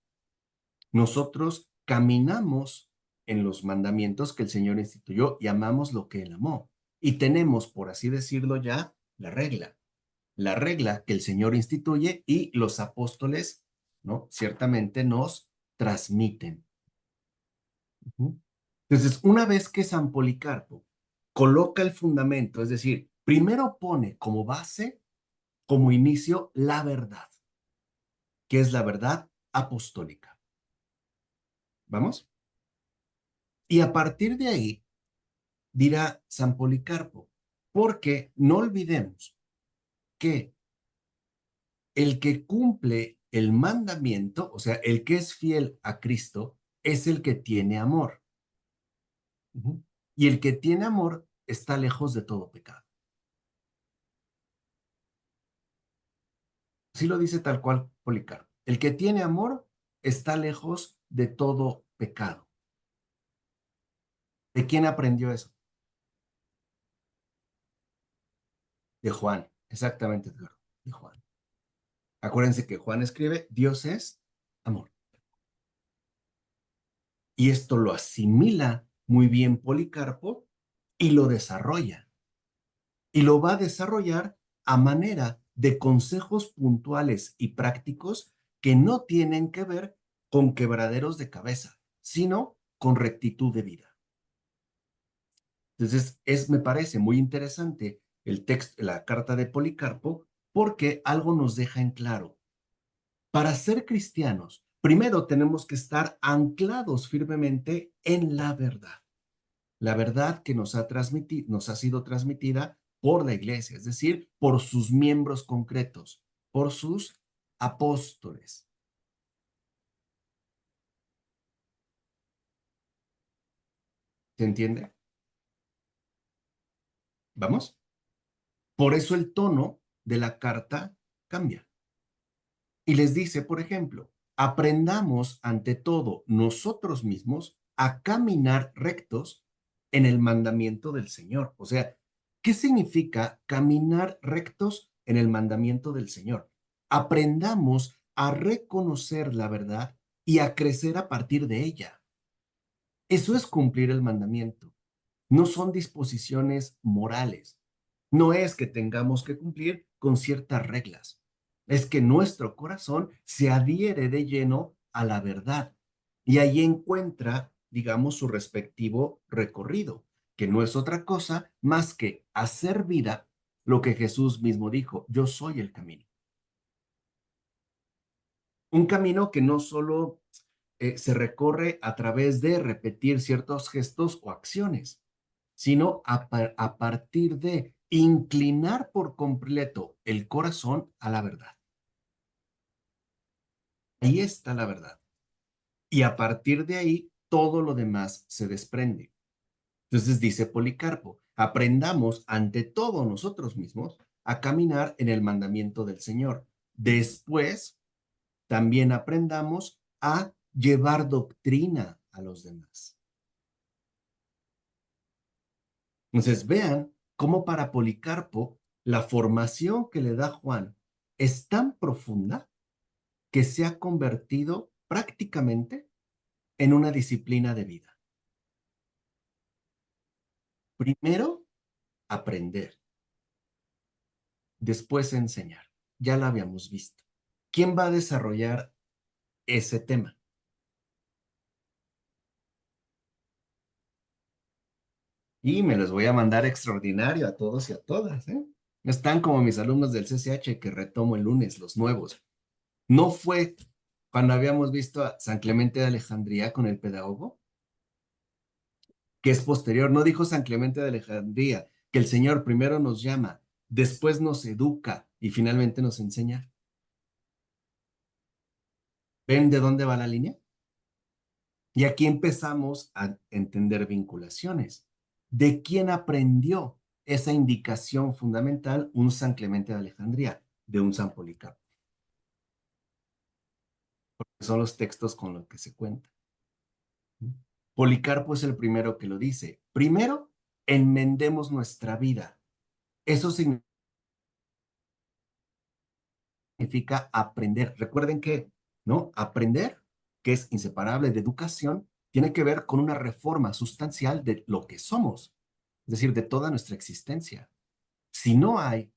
Nosotros caminamos en los mandamientos que el Señor instituyó y amamos lo que Él amó. Y tenemos, por así decirlo ya, la regla que el Señor instituye y los apóstoles, ¿no?, ciertamente nos transmiten. Entonces, una vez que San Policarpo coloca el fundamento, es decir, primero pone como base, como inicio, la verdad, que es la verdad apostólica. ¿Vamos? Y a partir de ahí, dirá San Policarpo, porque no olvidemos que el que cumple el mandamiento, o sea, el que es fiel a Cristo, es el que tiene amor. Y el que tiene amor está lejos de todo pecado. Así lo dice tal cual Policarpo. El que tiene amor está lejos de todo pecado. ¿De quién aprendió eso? De Juan, exactamente, Edgardo, de Juan. Acuérdense que Juan escribe, Dios es amor. Y esto lo asimila muy bien Policarpo y lo desarrolla. Y lo va a desarrollar a manera de consejos puntuales y prácticos que no tienen que ver con quebraderos de cabeza, sino con rectitud de vida. Entonces, me parece muy interesante el texto, la carta de Policarpo, porque algo nos deja en claro. Para ser cristianos, primero tenemos que estar anclados firmemente en la verdad que nos ha sido transmitida por la iglesia, es decir, por sus miembros concretos, por sus apóstoles. ¿Se entiende? ¿Vamos? Por eso el tono de la carta cambia. Y les dice, por ejemplo, aprendamos ante todo nosotros mismos a caminar rectos en el mandamiento del Señor. O sea, ¿qué significa caminar rectos en el mandamiento del Señor? Aprendamos a reconocer la verdad y a crecer a partir de ella. Eso es cumplir el mandamiento. No son disposiciones morales. No es que tengamos que cumplir con ciertas reglas. Es que nuestro corazón se adhiere de lleno a la verdad y ahí encuentra, digamos, su respectivo recorrido, que no es otra cosa más que hacer vida lo que Jesús mismo dijo: yo soy el camino. Un camino que no solo se recorre a través de repetir ciertos gestos o acciones, sino a partir de inclinar por completo el corazón a la verdad. Ahí está la verdad. Y a partir de ahí, todo lo demás se desprende. Entonces dice Policarpo, aprendamos ante todo nosotros mismos a caminar en el mandamiento del Señor. Después, también aprendamos a llevar doctrina a los demás. Entonces, vean cómo para Policarpo la formación que le da Juan es tan profunda que se ha convertido prácticamente en una disciplina de vida. Primero, aprender. Después, enseñar. Ya lo habíamos visto. ¿Quién va a desarrollar ese tema? Y me los voy a mandar extraordinario a todos y a todas, ¿eh? Están como mis alumnos del CCH que retomo el lunes, los nuevos. No fue cuando habíamos visto a San Clemente de Alejandría con el pedagogo, que es posterior. No dijo San Clemente de Alejandría que el Señor primero nos llama, después nos educa y finalmente nos enseña. ¿Ven de dónde va la línea? Y aquí empezamos a entender vinculaciones. ¿De quién aprendió esa indicación fundamental un San Clemente de Alejandría? De un San Policarpo. Porque son los textos con los que se cuenta. Policarpo es el primero que lo dice. Primero, enmendemos nuestra vida. Eso significa aprender. Recuerden que, ¿no? Aprender, que es inseparable de educación, tiene que ver con una reforma sustancial de lo que somos, es decir, de toda nuestra existencia. Si no hay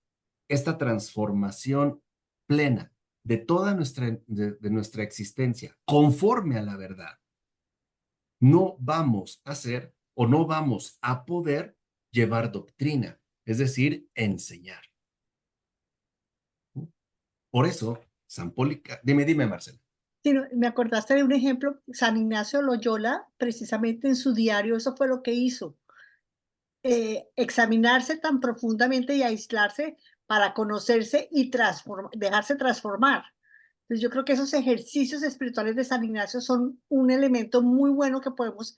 esta transformación plena de toda de nuestra existencia conforme a la verdad, no vamos a hacer o no vamos a poder llevar doctrina, es decir, enseñar. Por eso, San Policarpo, dime, Marcela. Sí, me acordaste de un ejemplo, San Ignacio de Loyola, precisamente en su diario, eso fue lo que hizo, examinarse tan profundamente y aislarse para conocerse y dejarse transformar. Entonces yo creo que esos ejercicios espirituales de San Ignacio son un elemento muy bueno que podemos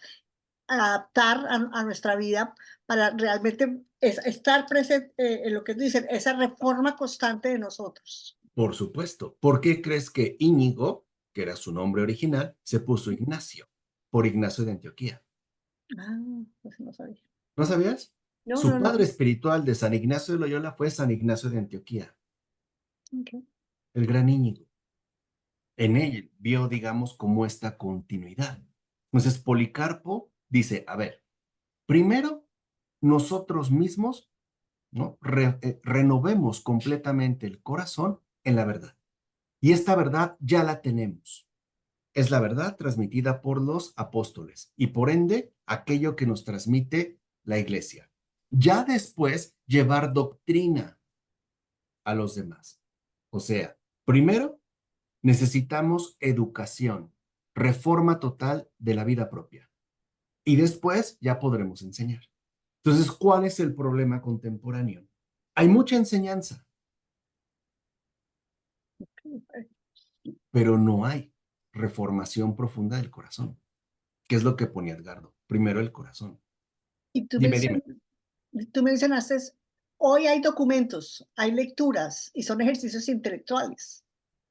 adaptar a nuestra vida para realmente estar presente en lo que dicen, esa reforma constante de nosotros. Por supuesto. ¿Por qué crees que Íñigo, que era su nombre original, se puso Ignacio? Por Ignacio de Antioquía. Ah, pues no sabía. ¿No sabías? No, Su no, no. padre espiritual de San Ignacio de Loyola fue San Ignacio de Antioquía, Okay. el gran Íñigo. En él vio, digamos, como esta continuidad. Entonces, Policarpo dice, a ver, primero, nosotros mismos, ¿no? Renovemos completamente el corazón en la verdad. Y esta verdad ya la tenemos. Es la verdad transmitida por los apóstoles y por ende aquello que nos transmite la iglesia. Ya después llevar doctrina a los demás. O sea, primero necesitamos educación, reforma total de la vida propia. Y después ya podremos enseñar. Entonces, ¿cuál es el problema contemporáneo? Hay mucha enseñanza, pero no hay reformación profunda del corazón, que es lo que ponía Edgardo. Primero el corazón. Y Dime. tú mencionaste, hoy hay documentos, hay lecturas y son ejercicios intelectuales,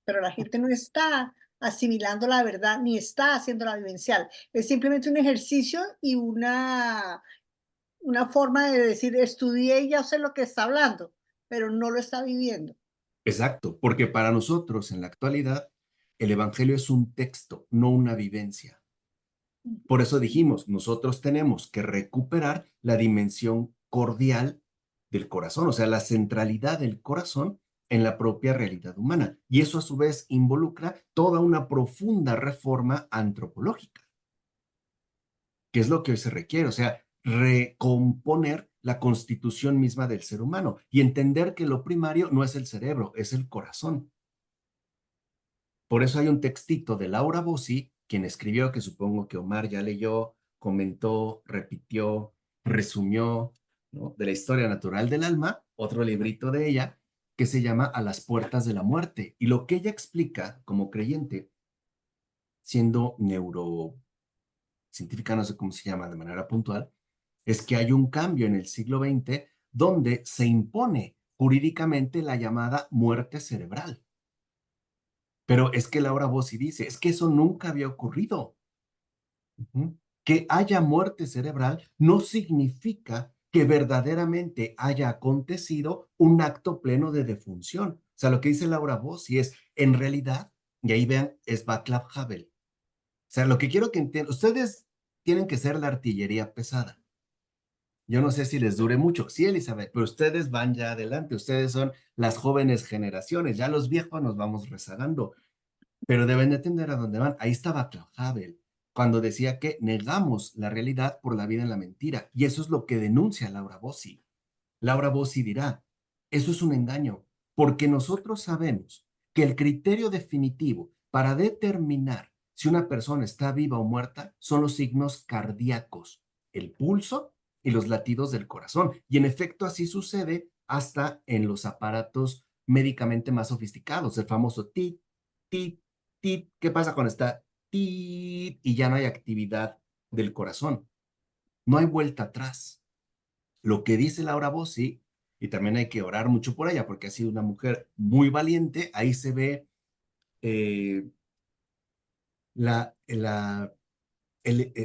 pero la gente no está asimilando la verdad ni está haciendo la vivencial. Es simplemente un ejercicio y una forma de decir, estudié y ya sé lo que está hablando, pero no lo está viviendo. Exacto, porque para nosotros en la actualidad El evangelio es un texto, no una vivencia. Por eso dijimos, nosotros tenemos que recuperar la dimensión cordial del corazón, o sea, la centralidad del corazón en la propia realidad humana. Y eso a su vez involucra toda una profunda reforma antropológica, que es lo que hoy se requiere, o sea, recomponer la constitución misma del ser humano y entender que lo primario no es el cerebro, es el corazón. Por eso hay un textito de Laura Bossi, quien escribió, que supongo que Omar ya leyó, comentó, repitió, resumió, ¿no? De la historia natural del alma, otro librito de ella, que se llama A las puertas de la muerte. Y lo que ella explica como creyente, siendo neurocientífica, no sé cómo se llama de manera puntual, es que hay un cambio en el siglo XX donde se impone jurídicamente la llamada muerte cerebral. Pero es que Laura Bossi dice, es que eso nunca había ocurrido. Que haya muerte cerebral no significa que verdaderamente haya acontecido un acto pleno de defunción. O sea, lo que dice Laura Bossi es, en realidad, y ahí vean, es Václav Havel. O sea, lo que quiero que entiendan, ustedes tienen que ser la artillería pesada. Yo no sé si les dure mucho, sí, Elizabeth, pero ustedes van ya adelante, ustedes son las jóvenes generaciones, ya los viejos nos vamos rezagando, pero deben de entender a dónde van. Ahí estaba Václav Havel, cuando decía que negamos la realidad por la vida en la mentira, y eso es lo que denuncia Laura Bossi. Laura Bossi dirá, eso es un engaño, porque nosotros sabemos que el criterio definitivo para determinar si una persona está viva o muerta son los signos cardíacos, el pulso y los latidos del corazón. Y en efecto así sucede hasta en los aparatos médicamente más sofisticados, el famoso tit, tit, tit. ¿Qué pasa cuando está tit y ya no hay actividad del corazón? No hay vuelta atrás. Lo que dice Laura Bossi, y también hay que orar mucho por ella porque ha sido una mujer muy valiente, ahí se ve eh, la,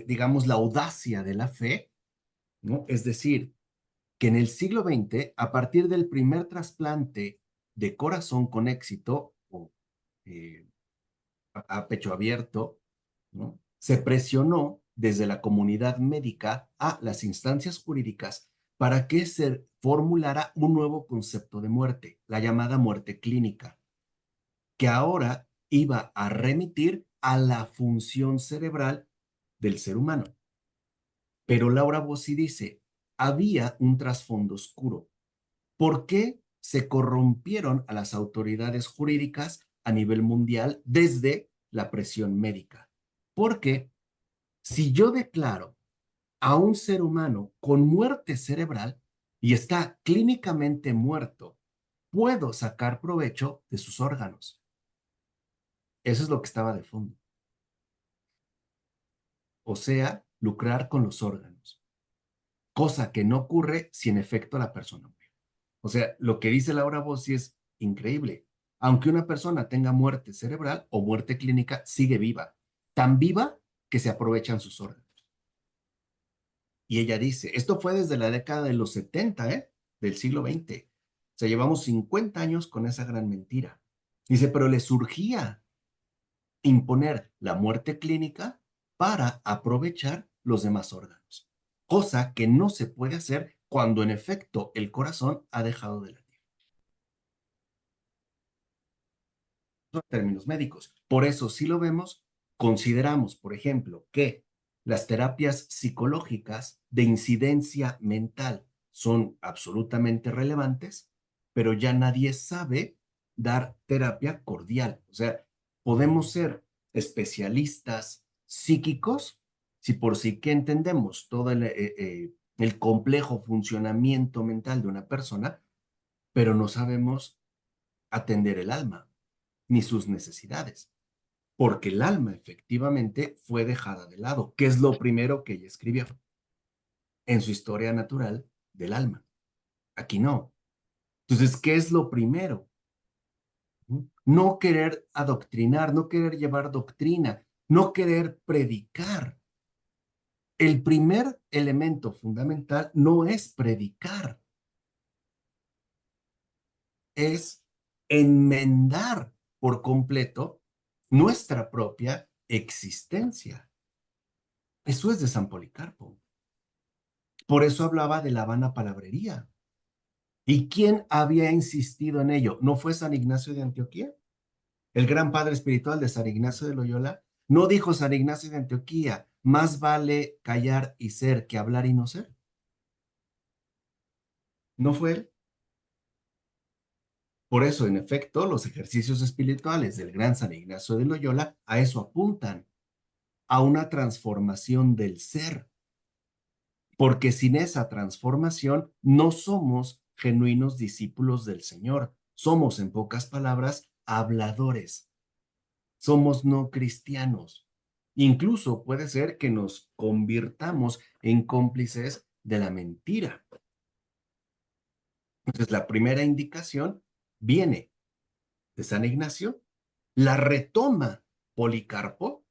digamos, la audacia de la fe, ¿no? Es decir, que en el siglo XX, a partir del primer trasplante de corazón con éxito, o eh, a pecho abierto, ¿no? Se presionó desde la comunidad médica a las instancias jurídicas para que se formulara un nuevo concepto de muerte, la llamada muerte clínica, que ahora iba a remitir a la función cerebral del ser humano. Pero Laura Bossi dice, había un trasfondo oscuro. ¿Por qué se corrompieron a las autoridades jurídicas a nivel mundial desde la presión médica? Porque si yo declaro a un ser humano con muerte cerebral y está clínicamente muerto, puedo sacar provecho de sus órganos. Eso es lo que estaba de fondo. O sea, lucrar con los órganos. Cosa que no ocurre si en efecto la persona muere. O sea, lo que dice Laura Bossi es increíble. Aunque una persona tenga muerte cerebral o muerte clínica, sigue viva. Tan viva que se aprovechan sus órganos. Y ella dice, esto fue desde la década de los 70, del siglo XX. O sea, llevamos 50 años con esa gran mentira. Dice, pero le surgía imponer la muerte clínica para aprovechar los demás órganos. Cosa que no se puede hacer cuando en efecto el corazón ha dejado de latir. En términos médicos. Por eso, si lo vemos, consideramos, por ejemplo, que las terapias psicológicas de incidencia mental son absolutamente relevantes, pero ya nadie sabe dar terapia cordial. O sea, podemos ser especialistas psíquicos si por sí que entendemos todo el complejo funcionamiento mental de una persona, pero no sabemos atender el alma ni sus necesidades, porque el alma efectivamente fue dejada de lado, que es lo primero que ella escribió en su historia natural del alma. Aquí no. Entonces, ¿qué es lo primero? No querer adoctrinar, no querer llevar doctrina, no querer predicar. El primer elemento fundamental no es predicar, es enmendar por completo nuestra propia existencia. Eso es de San Policarpo. Por eso hablaba de la vana palabrería. ¿Y quién había insistido en ello? ¿No fue San Ignacio de Antioquía? El gran padre espiritual de San Ignacio de Loyola. ¿No dijo San Ignacio de Antioquía, más vale callar y ser que hablar y no ser? ¿No fue él? Por eso, en efecto, los ejercicios espirituales del gran San Ignacio de Loyola a eso apuntan, a una transformación del ser, porque sin esa transformación no somos genuinos discípulos del Señor, somos, en pocas palabras, habladores, somos no cristianos. Incluso puede ser que nos convirtamos en cómplices de la mentira. Entonces, la primera indicación viene de San Ignacio, la retoma Policarpo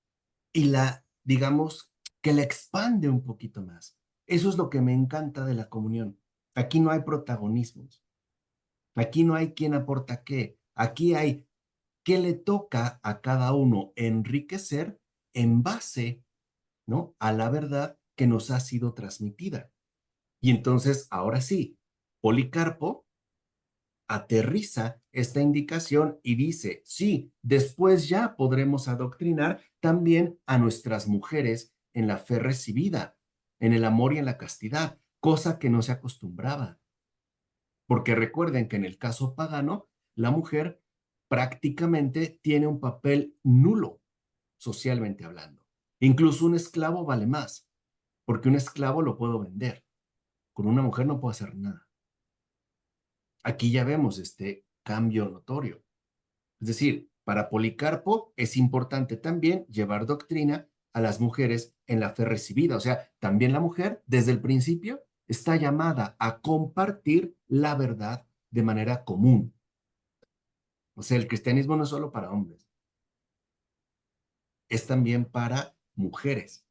y la, digamos, que la expande un poquito más. Eso es lo que me encanta de la comunión. Aquí no hay protagonismos. Aquí no hay quién aporta qué. Aquí hay qué le toca a cada uno enriquecer en base, ¿no?, a la verdad que nos ha sido transmitida. Y entonces, ahora sí, Policarpo aterriza esta indicación y dice, sí, después ya podremos adoctrinar también a nuestras mujeres en la fe recibida, en el amor y en la castidad, cosa que no se acostumbraba. Porque recuerden que en el caso pagano, la mujer prácticamente tiene un papel nulo, socialmente hablando. Incluso un esclavo vale más, porque un esclavo lo puedo vender. Con una mujer no puedo hacer nada. Aquí ya vemos este cambio notorio. Es decir, para Policarpo es importante también llevar doctrina a las mujeres en la fe recibida. O sea, también la mujer desde el principio está llamada a compartir la verdad de manera común. O sea, el cristianismo no es solo para hombres, es también para mujeres.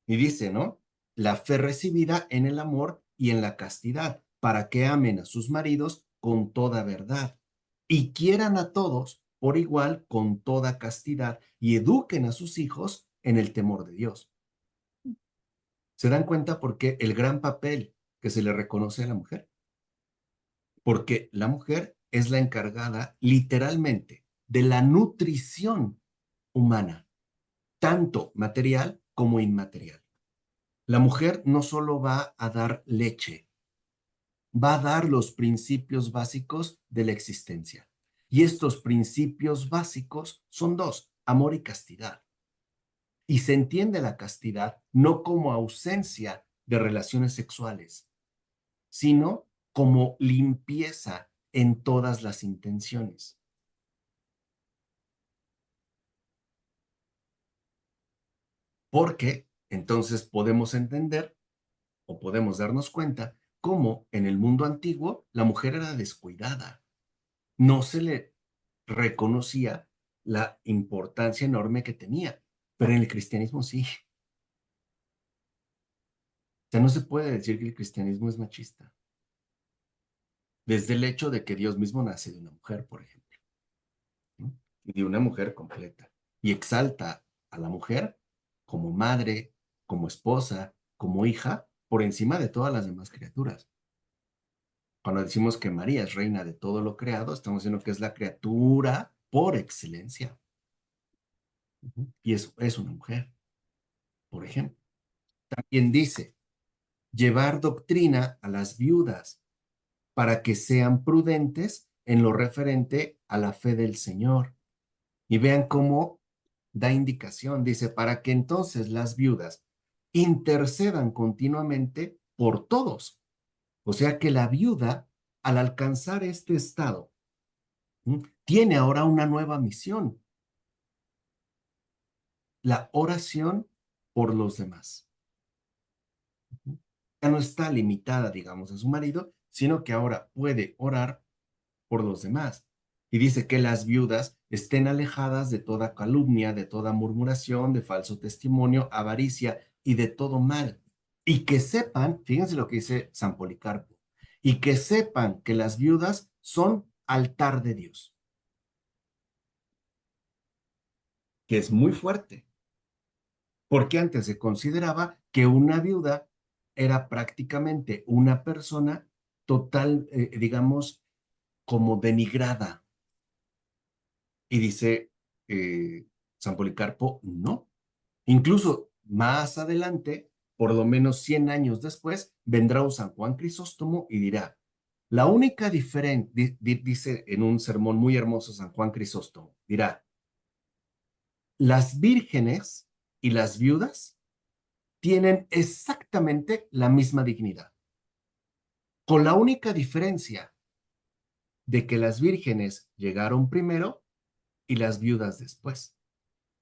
Y dice, ¿no? La fe recibida en el amor y en la castidad, para que amen a sus maridos con toda verdad y quieran a todos por igual con toda castidad y eduquen a sus hijos en el temor de Dios. ¿Se dan cuenta por qué el gran papel que se le reconoce a la mujer? Porque la mujer es la encargada literalmente de la nutrición humana, tanto material como inmaterial. La mujer no solo va a dar leche, va a dar los principios básicos de la existencia. Y estos principios básicos son dos, amor y castidad. Y se entiende la castidad no como ausencia de relaciones sexuales, sino como limpieza en todas las intenciones. Porque entonces podemos entender o podemos darnos cuenta cómo en el mundo antiguo la mujer era descuidada. No se le reconocía la importancia enorme que tenía, pero en el cristianismo sí. O sea, no se puede decir que el cristianismo es machista. Desde el hecho de que Dios mismo nace de una mujer, por ejemplo, ¿no? Y de una mujer completa. Y exalta a la mujer como madre, como esposa, como hija, por encima de todas las demás criaturas. Cuando decimos que María es reina de todo lo creado, estamos diciendo que es la criatura por excelencia. Y es una mujer, por ejemplo. También dice, llevar doctrina a las viudas para que sean prudentes en lo referente a la fe del Señor. Y vean cómo da indicación, dice, para que entonces las viudas intercedan continuamente por todos. O sea que la viuda, al alcanzar este estado, tiene ahora una nueva misión, la oración por los demás. Ya no está limitada, digamos, a su marido, sino que ahora puede orar por los demás. Y dice que las viudas estén alejadas de toda calumnia, de toda murmuración, de falso testimonio, avaricia y de todo mal. Y que sepan, fíjense lo que dice San Policarpo, y que sepan que las viudas son altar de Dios. que es muy fuerte, porque antes se consideraba que una viuda era prácticamente una persona total, digamos, como denigrada. Y dice San Policarpo, no. Incluso más adelante, por lo menos 100 años después, vendrá un San Juan Crisóstomo y dirá, la única diferencia, dice en un sermón muy hermoso San Juan Crisóstomo, dirá, las vírgenes y las viudas tienen exactamente la misma dignidad, con la única diferencia de que las vírgenes llegaron primero y las viudas después,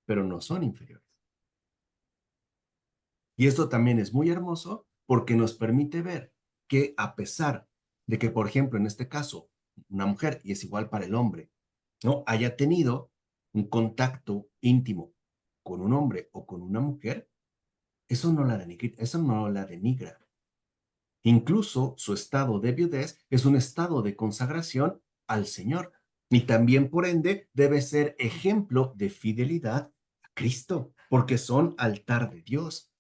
pero no son inferiores. Y esto también es muy hermoso porque nos permite ver que a pesar de que, por ejemplo, en este caso, una mujer, y es igual para el hombre, ¿no? Haya tenido un contacto íntimo con un hombre o con una mujer, eso no la denigra. Incluso su estado de viudez es un estado de consagración al Señor y también, por ende, debe ser ejemplo de fidelidad a Cristo, porque son altar de Dios.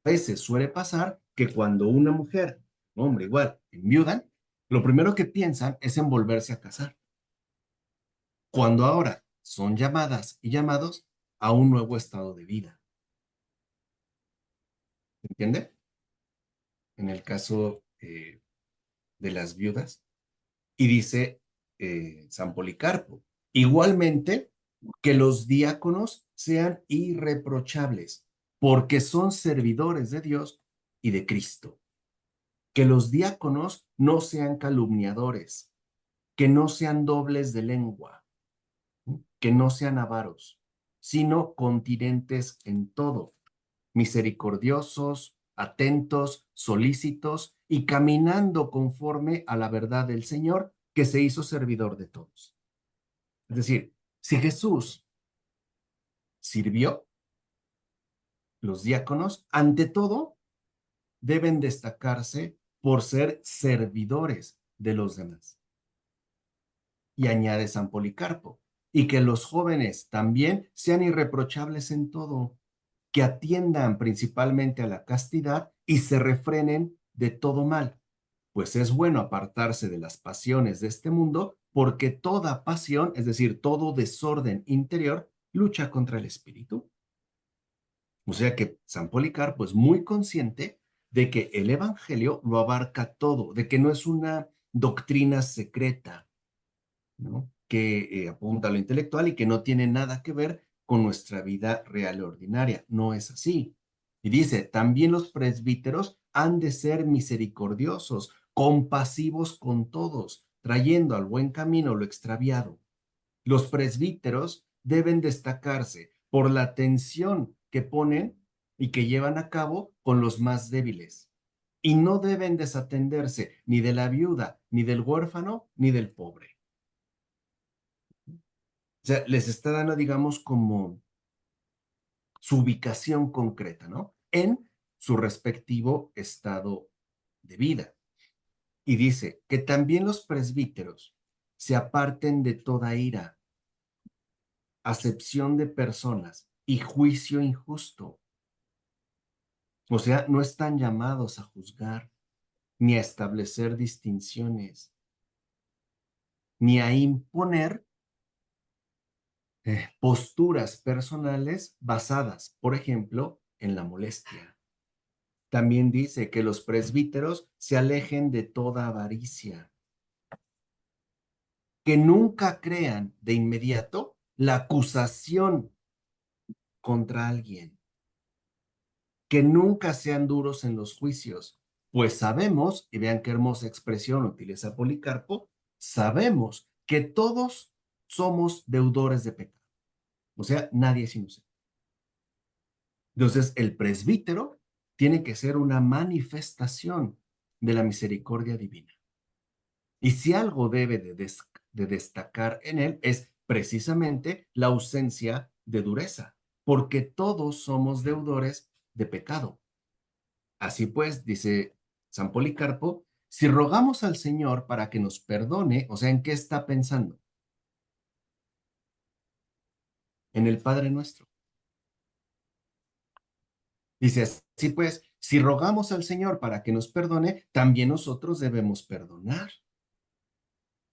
A veces suele pasar que cuando una mujer, un hombre igual, enviudan, lo primero que piensan es en volverse a casar. Cuando ahora son llamadas y llamados a un nuevo estado de vida. ¿Entiende? En el caso de las viudas. Y dice San Policarpo, igualmente que los diáconos sean irreprochables, porque son servidores de Dios y de Cristo. Que los diáconos no sean calumniadores, que no sean dobles de lengua, que no sean avaros, sino continentes en todo, misericordiosos, atentos, solícitos y caminando conforme a la verdad del Señor, que se hizo servidor de todos. Es decir, si Jesús sirvió, los diáconos, ante todo, deben destacarse por ser servidores de los demás. Y añade San Policarpo, y que los jóvenes también sean irreprochables en todo, que atiendan principalmente a la castidad y se refrenen de todo mal, pues es bueno apartarse de las pasiones de este mundo, porque toda pasión, es decir, todo desorden interior, lucha contra el espíritu. O sea que San Policarpo es muy consciente de que el Evangelio lo abarca todo, de que no es una doctrina secreta, ¿no? Que apunta a lo intelectual y que no tiene nada que ver con nuestra vida real y ordinaria. No es así. Y dice, también los presbíteros han de ser misericordiosos, compasivos con todos, trayendo al buen camino lo extraviado. Los presbíteros deben destacarse por la atención que ponen y que llevan a cabo con los más débiles. Y no deben desatenderse ni de la viuda, ni del huérfano, ni del pobre. O sea, les está dando, digamos, como su ubicación concreta, ¿no? En su respectivo estado de vida. Y dice que también los presbíteros se aparten de toda ira, acepción de personas y juicio injusto. O sea, no están llamados a juzgar, ni a establecer distinciones, ni a imponer posturas personales basadas, por ejemplo, en la molestia. También dice que los presbíteros se alejen de toda avaricia, que nunca crean de inmediato la acusación contra alguien, que nunca sean duros en los juicios, pues sabemos, y vean qué hermosa expresión utiliza Policarpo, sabemos que todos somos deudores de pecado. O sea, nadie es inocente. Entonces, el presbítero tiene que ser una manifestación de la misericordia divina. Y si algo debe de destacar en él es precisamente la ausencia de dureza, porque todos somos deudores de pecado. Así pues, dice San Policarpo, si rogamos al Señor para que nos perdone, o sea, ¿en qué está pensando? en el Padre Nuestro. Dice, así pues, si rogamos al Señor para que nos perdone, también nosotros debemos perdonar,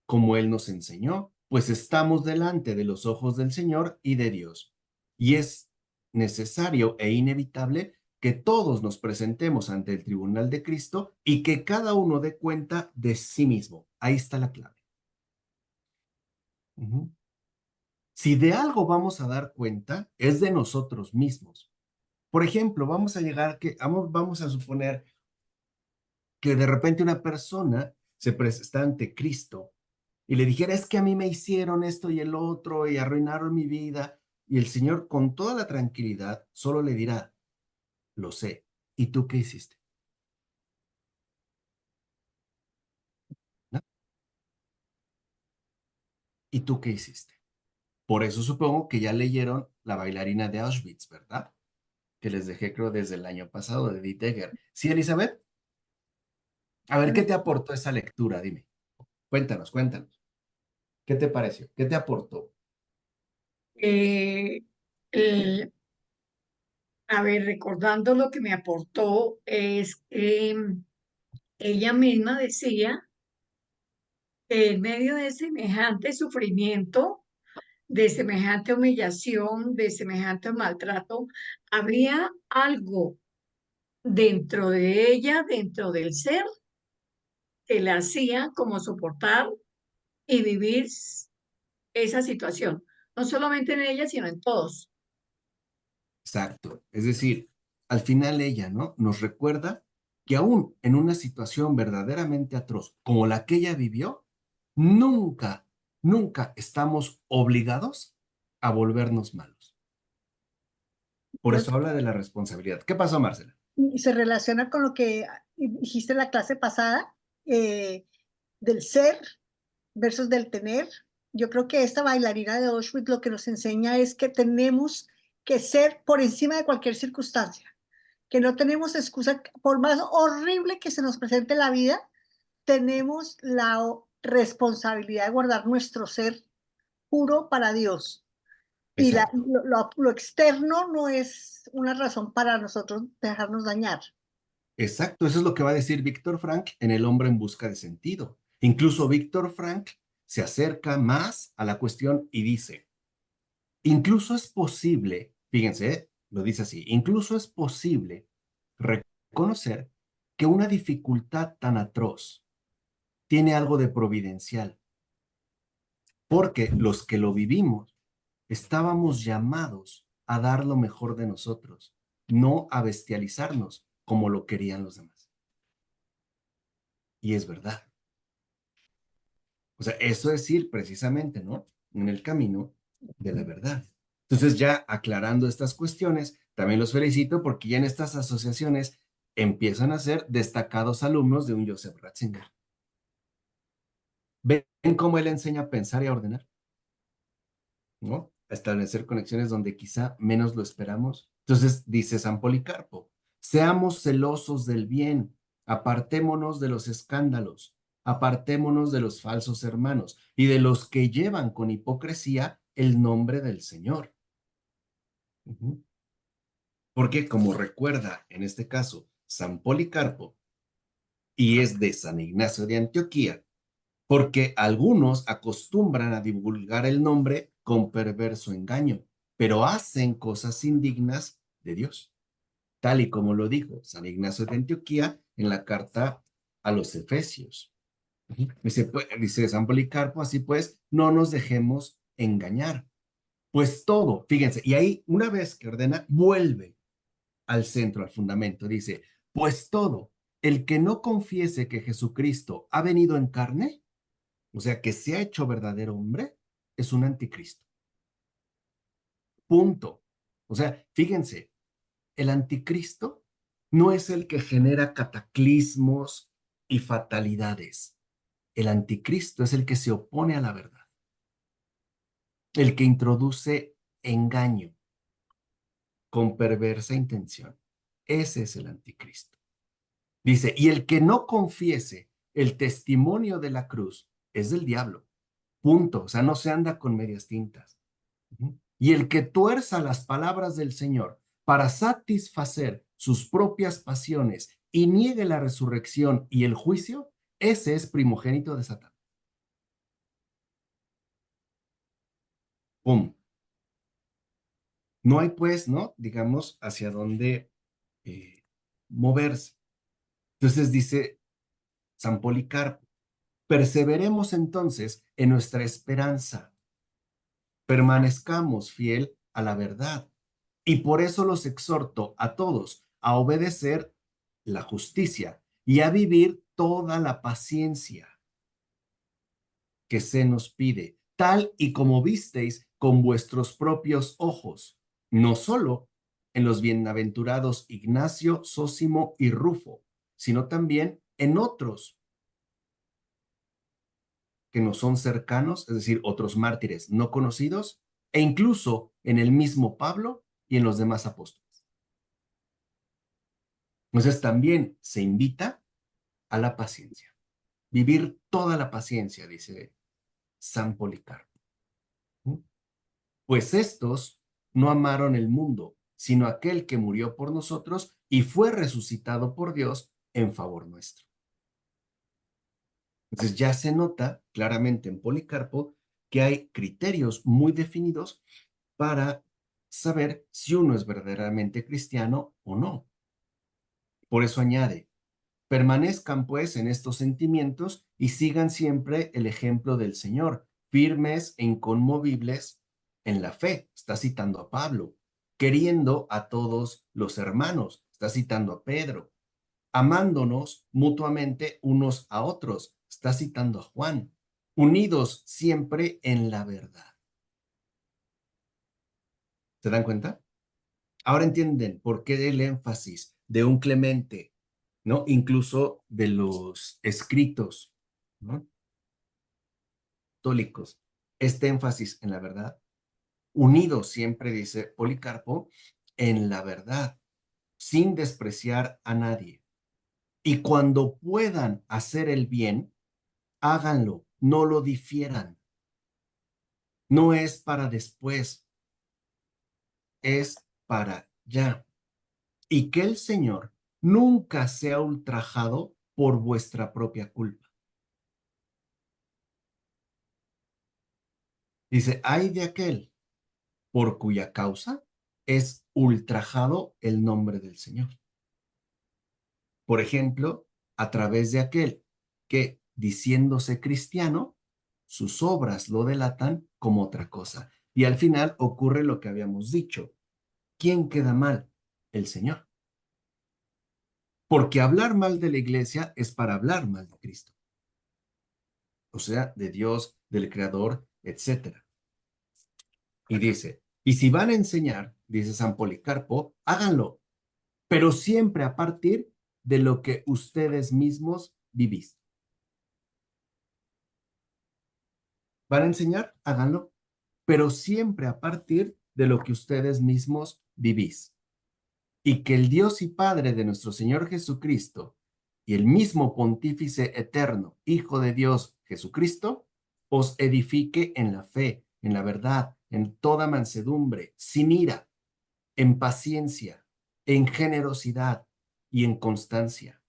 como Él nos enseñó, pues estamos delante de los ojos del Señor y de Dios. Y es necesario e inevitable que todos nos presentemos ante el tribunal de Cristo y que cada uno dé cuenta de sí mismo. Ahí está la clave. Si de algo vamos a dar cuenta, es de nosotros mismos. Por ejemplo, vamos a suponer que de repente una persona se presenta ante Cristo y le dijera, es que a mí me hicieron esto y el otro y arruinaron mi vida. Y el Señor, con toda la tranquilidad, solo le dirá, lo sé. ¿Y tú qué hiciste? ¿No? ¿Y tú qué hiciste? Por eso supongo que ya leyeron La bailarina de Auschwitz, ¿verdad? Que les dejé, creo, desde el año pasado, de Edith Egger. ¿Sí, Elizabeth? A ver, ¿qué te aportó esa lectura? Dime. Cuéntanos, cuéntanos. ¿Qué te pareció? ¿Qué te aportó? Eh, el- a ver, recordando lo que me aportó es que ella misma decía que en medio de semejante sufrimiento, de semejante humillación, de semejante maltrato, había algo dentro de ella, dentro del ser, que la hacía como soportar y vivir esa situación, no solamente en ella, sino en todos. Exacto. Es decir, al final ella, ¿no? Nos recuerda que aún en una situación verdaderamente atroz como la que ella vivió, nunca, nunca estamos obligados a volvernos malos. Por Creo eso habla de la responsabilidad. ¿Qué pasó, Marcela? y se relaciona con lo que dijiste en la clase pasada, del ser versus del tener. Yo creo que esta bailarina de Auschwitz lo que nos enseña es que tenemos que ser por encima de cualquier circunstancia, que no tenemos excusa, por más horrible que se nos presente la vida, tenemos la responsabilidad de guardar nuestro ser puro para Dios. Y Exacto. lo externo no es una razón para nosotros dejarnos dañar. Exacto. Eso es lo que va a decir Víctor Frank en El hombre en busca de sentido. Incluso Víctor Frank se acerca más a la cuestión y dice, incluso es posible, fíjense, lo dice así, incluso es posible reconocer que una dificultad tan atroz tiene algo de providencial, porque los que lo vivimos estábamos llamados a dar lo mejor de nosotros, no a bestializarnos como lo querían los demás. Y es verdad. O sea, eso es ir precisamente, ¿no? En el camino de la verdad. Entonces, ya aclarando estas cuestiones, también los felicito porque ya en estas asociaciones empiezan a ser destacados alumnos de un Joseph Ratzinger. ¿Ven cómo él enseña a pensar y a ordenar? ¿No? A establecer conexiones donde quizá menos lo esperamos. Entonces, dice San Policarpo, seamos celosos del bien, apartémonos de los escándalos, apartémonos de los falsos hermanos y de los que llevan con hipocresía el nombre del Señor. Porque como recuerda en este caso San Policarpo, y es de San Ignacio de Antioquía, porque algunos acostumbran a divulgar el nombre con perverso engaño, pero hacen cosas indignas de Dios, tal y como lo dijo San Ignacio de Antioquía en la carta a los Efesios. Dice San Policarpo, así pues, no nos dejemos engañar. Pues todo, fíjense, y ahí una vez que ordena, vuelve al centro, al fundamento, dice, pues todo, el que no confiese que Jesucristo ha venido en carne, o sea, que se ha hecho verdadero hombre, es un anticristo. Punto. O sea, fíjense, el anticristo no es el que genera cataclismos y fatalidades. El anticristo es el que se opone a la verdad, el que introduce engaño con perversa intención. Ese es el anticristo. Dice, y el que no confiese el testimonio de la cruz es del diablo. Punto. O sea, no se anda con medias tintas. Y el que tuerza las palabras del Señor para satisfacer sus propias pasiones y niegue la resurrección y el juicio, ese es primogénito de Satán. ¡Pum! No hay pues, ¿no? Digamos, hacia dónde moverse. Entonces dice San Policarpo, perseveremos entonces en nuestra esperanza, permanezcamos fiel a la verdad. Y por eso los exhorto a todos a obedecer la justicia y a vivir toda la paciencia que se nos pide, tal y como visteis con vuestros propios ojos, no solo en los bienaventurados Ignacio, Sósimo y Rufo, sino también en otros que nos son cercanos, es decir, otros mártires no conocidos, e incluso en el mismo Pablo y en los demás apóstoles. Entonces también se invita a la paciencia, vivir toda la paciencia, dice San Policarpo. Pues estos no amaron el mundo, sino aquel que murió por nosotros y fue resucitado por Dios en favor nuestro. Entonces ya se nota claramente en Policarpo que hay criterios muy definidos para saber si uno es verdaderamente cristiano o no. Por eso añade, permanezcan pues en estos sentimientos y sigan siempre el ejemplo del Señor, firmes e inconmovibles en la fe. Está citando a Pablo, queriendo a todos los hermanos. Está citando a Pedro, amándonos mutuamente unos a otros. Está citando a Juan, unidos siempre en la verdad. ¿Se dan cuenta? Ahora entienden por qué el énfasis de un Clemente, ¿no? Incluso de los escritos, ¿no? Católicos, este énfasis en la verdad, unidos siempre, dice Policarpo, en la verdad, sin despreciar a nadie. Y cuando puedan hacer el bien, háganlo, no lo difieran. No es para después, es para ya. Y que el Señor nunca sea ultrajado por vuestra propia culpa. Dice, ay de aquel por cuya causa es ultrajado el nombre del Señor. Por ejemplo, a través de aquel que, diciéndose cristiano, sus obras lo delatan como otra cosa. Y al final ocurre lo que habíamos dicho. ¿Quién queda mal? El Señor. Porque hablar mal de la iglesia es para hablar mal de Cristo. O sea, de Dios, del Creador, etcétera. Y dice, y si van a enseñar, dice San Policarpo, háganlo, pero siempre a partir de lo que ustedes mismos vivís. ¿Van a enseñar? Háganlo, pero siempre a partir de lo que ustedes mismos vivís. Y que el Dios y Padre de nuestro Señor Jesucristo y el mismo Pontífice Eterno, Hijo de Dios Jesucristo, os edifique en la fe, en la verdad, en toda mansedumbre, sin ira, en paciencia, en generosidad y en constancia.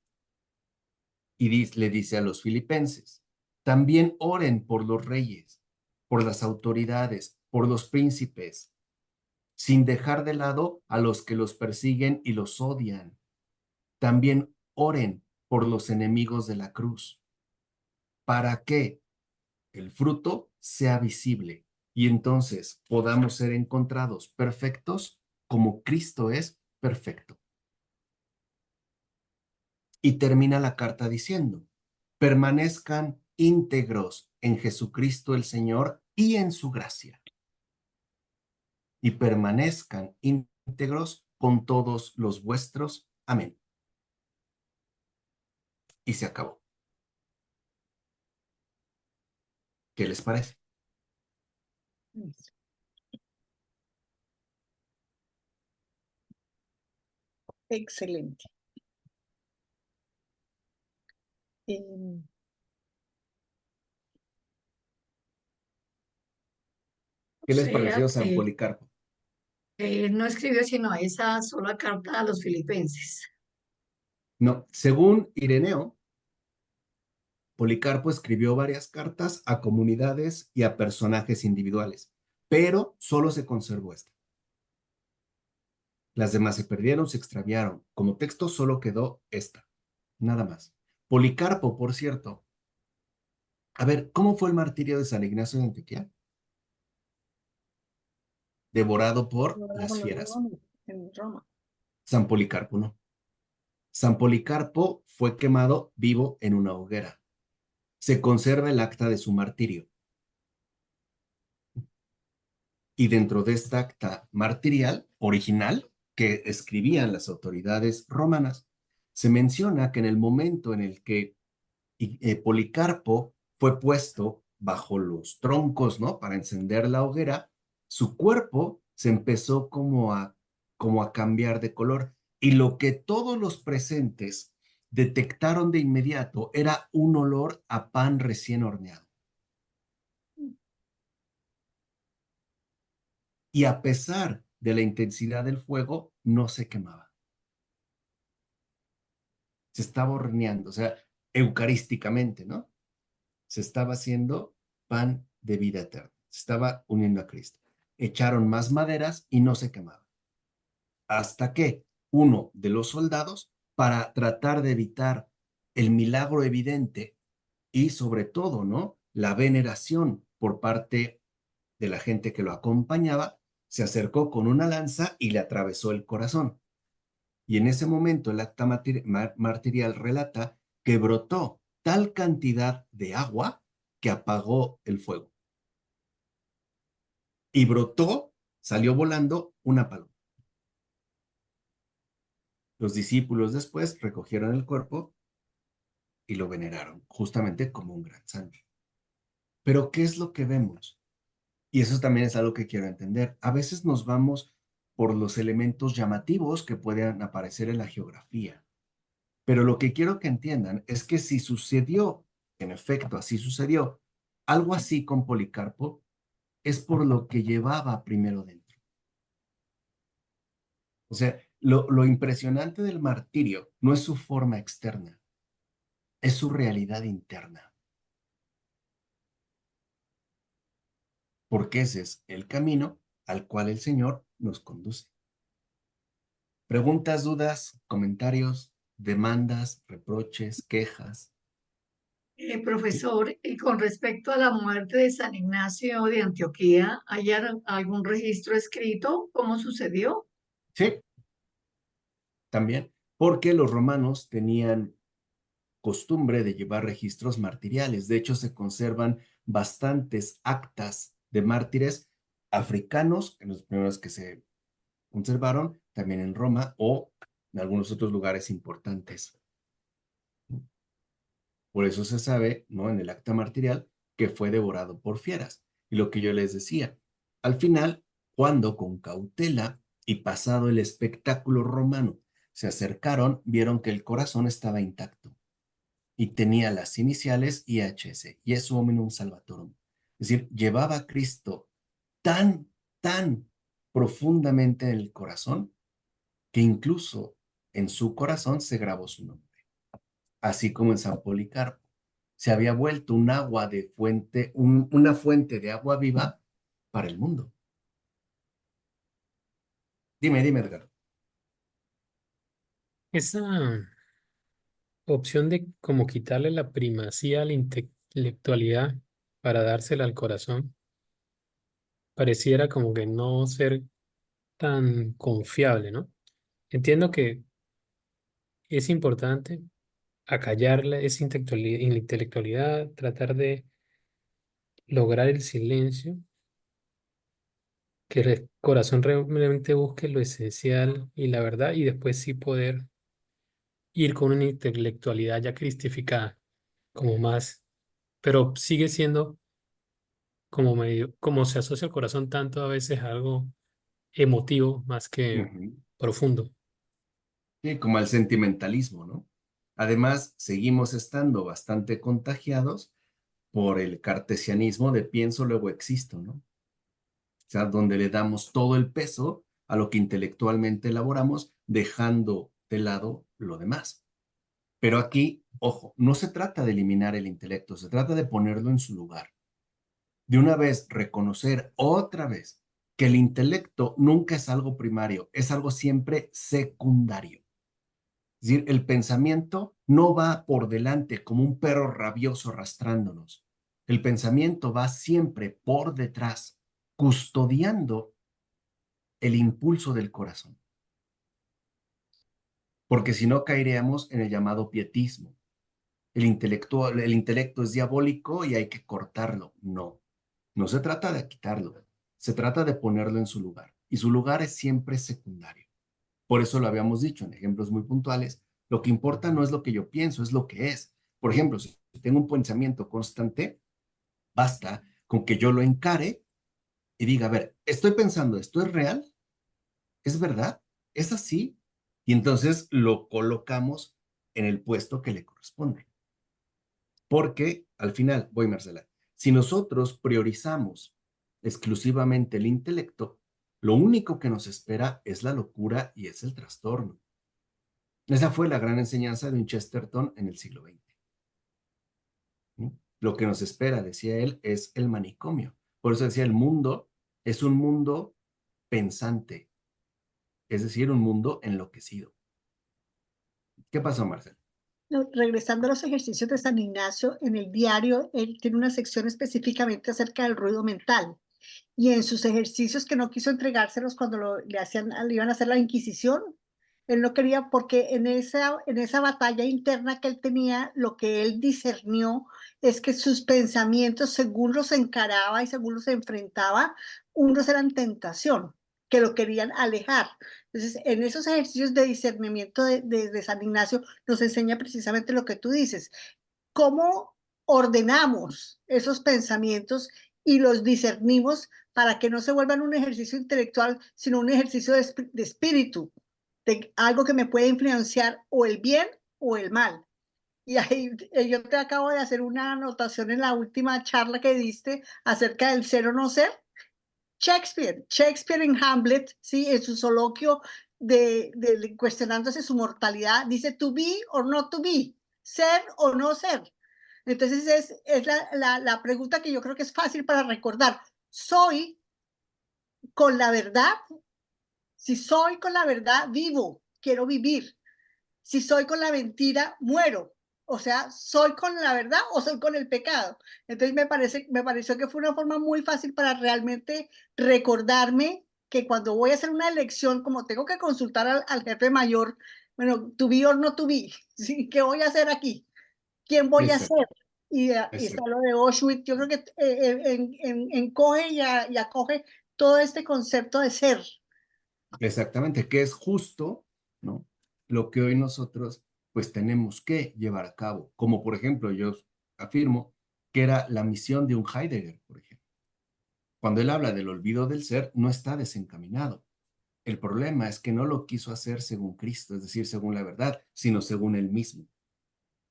Y le dice a los filipenses, también oren por los reyes, por las autoridades, por los príncipes, sin dejar de lado a los que los persiguen y los odian. También oren por los enemigos de la cruz, para que el fruto sea visible y entonces podamos ser encontrados perfectos como Cristo es perfecto. Y termina la carta diciendo, permanezcan íntegros en Jesucristo el Señor y en su gracia. Y permanezcan íntegros con todos los vuestros. Amén. Y se acabó. ¿Qué les parece? Excelente. Em, O ¿Qué les sea pareció San que Policarpo? él no escribió sino esa sola carta a los filipenses. No, según Ireneo, Policarpo escribió varias cartas a comunidades y a personajes individuales, pero solo se conservó esta. Las demás se perdieron, se extraviaron. Como texto solo quedó esta, nada más. Policarpo, por cierto. A ver, ¿cómo fue el martirio de San Ignacio de Antioquía? Devorado por Ahora las con los fieras. romanos en Roma. San Policarpo no. San Policarpo fue quemado vivo en una hoguera. Se conserva el acta de su martirio. Y dentro de esta acta martirial original que escribían las autoridades romanas, se menciona que en el momento en el que Policarpo fue puesto bajo los troncos, ¿no? Para encender la hoguera, su cuerpo se empezó como a cambiar de color. Y lo que todos los presentes detectaron de inmediato era un olor a pan recién horneado. Y a pesar de la intensidad del fuego, no se quemaba. Se estaba horneando, o sea, eucarísticamente, ¿no? Se estaba haciendo pan de vida eterna. Se estaba uniendo a Cristo. Echaron más maderas y no se quemaba. Hasta que uno de los soldados, para tratar de evitar el milagro evidente y sobre todo, ¿no? La veneración por parte de la gente que lo acompañaba, se acercó con una lanza y le atravesó el corazón. Y en ese momento el acta martirial relata que brotó tal cantidad de agua que apagó el fuego. Y brotó, salió volando una paloma. Los discípulos después recogieron el cuerpo y lo veneraron, justamente como un gran santo. Pero ¿qué es lo que vemos? Y eso también es algo que quiero entender. A veces nos vamos por los elementos llamativos que puedan aparecer en la geografía. Pero lo que quiero que entiendan es que si sucedió, en efecto, así sucedió, algo así con Policarpo, es por lo que llevaba primero dentro. O sea, lo impresionante del martirio no es su forma externa, es su realidad interna, porque ese es el camino al cual el Señor nos conduce. Preguntas, dudas, comentarios, demandas, reproches, quejas. Profesor, y con respecto a la muerte de San Ignacio de Antioquía, ¿hay algún registro escrito? ¿Cómo sucedió? Sí, también, porque los romanos tenían costumbre de llevar registros martiriales. De hecho, se conservan bastantes actas de mártires africanos, en los primeros que se conservaron, también en Roma o en algunos otros lugares importantes. Por eso se sabe, ¿no? En el acta martirial que fue devorado por fieras. Y lo que yo les decía, al final, cuando con cautela y pasado el espectáculo romano se acercaron, vieron que el corazón estaba intacto y tenía las iniciales IHS, Jesu Hominum Salvatorum. Es decir, llevaba a Cristo tan profundamente en el corazón que incluso en su corazón se grabó su nombre, así como en San Policarpo. Se había vuelto un agua de fuente, una fuente de agua viva para el mundo. Dime, Edgar. Esa opción de como quitarle la primacía a la intelectualidad para dársela al corazón, pareciera como que no ser tan confiable, ¿no? Entiendo que es importante acallarle esa intelectualidad, tratar de lograr el silencio, que el corazón realmente busque lo esencial y la verdad, y después sí poder ir con una intelectualidad ya cristificada, como más, pero sigue siendo como medio, como se asocia el corazón tanto a veces a algo emotivo más que Ujú. profundo. Sí, como el sentimentalismo, ¿no? Además, seguimos estando bastante contagiados por el cartesianismo de pienso, luego existo, ¿no? sea, donde le damos todo el peso a lo que intelectualmente elaboramos, dejando de lado lo demás. Pero aquí, ojo, no se trata de eliminar el intelecto, se trata de ponerlo en su lugar. De una vez reconocer otra vez que el intelecto nunca es algo primario, es algo siempre secundario. Es decir, el pensamiento no va por delante como un perro rabioso arrastrándonos. El pensamiento va siempre por detrás, custodiando el impulso del corazón. Porque si no caeríamos en el llamado pietismo. El intelecto es diabólico y hay que cortarlo. No, no se trata de quitarlo, se trata de ponerlo en su lugar. Y su lugar es siempre secundario. Por eso lo habíamos dicho en ejemplos muy puntuales. Lo que importa no es lo que yo pienso, es lo que es. Por ejemplo, si tengo un pensamiento constante, basta con que yo lo encare y diga, a ver, estoy pensando, ¿esto es real? ¿Es verdad? ¿Es así? Y entonces lo colocamos en el puesto que le corresponde. Porque al final, voy Marcela, si nosotros priorizamos exclusivamente el intelecto, lo único que nos espera es la locura y es el trastorno. Esa fue la gran enseñanza de un Chesterton en el siglo XX. ¿Sí? Lo que nos espera, decía él, es el manicomio. Por eso decía, el mundo es un mundo pensante, es decir, un mundo enloquecido. ¿Qué pasó, Marcela? No, regresando a los ejercicios de San Ignacio, en el diario él tiene una sección específicamente acerca del ruido mental. Y en sus ejercicios que no quiso entregárselos cuando le iban a hacer la Inquisición, él no quería porque en esa batalla interna que él tenía, lo que él discernió es que sus pensamientos, según los encaraba y según los enfrentaba, unos eran tentación, que lo querían alejar. Entonces, en esos ejercicios de discernimiento de San Ignacio, nos enseña precisamente lo que tú dices, cómo ordenamos esos pensamientos y los discernimos para que no se vuelvan un ejercicio intelectual, sino un ejercicio de espíritu, de algo que me puede influenciar o el bien o el mal. Y ahí yo te acabo de hacer una anotación en la última charla que diste acerca del ser o no ser. Shakespeare en Hamlet, ¿sí? En su soliloquio cuestionándose su mortalidad, dice to be or not to be, ser o no ser. Entonces es la pregunta que yo creo que es fácil para recordar. ¿Soy con la verdad? Si soy con la verdad, vivo, quiero vivir. Si soy con la mentira, muero. O sea, ¿soy con la verdad o soy con el pecado? Entonces me pareció que fue una forma muy fácil para realmente recordarme que cuando voy a hacer una elección, como tengo que consultar al jefe mayor, bueno, to be or no to be, ¿sí? ¿Qué voy a hacer aquí? ¿Quién voy a Exacto, ser? Y está exacto. lo de Auschwitz, yo creo que encoge y acoge todo este concepto de ser. Exactamente, que es justo, ¿no? Lo que hoy nosotros pues tenemos que llevar a cabo. Como por ejemplo, yo afirmo que era la misión de un Heidegger, por ejemplo. Cuando él habla del olvido del ser, no está desencaminado. El problema es que no lo quiso hacer según Cristo, es decir, según la verdad, sino según él mismo.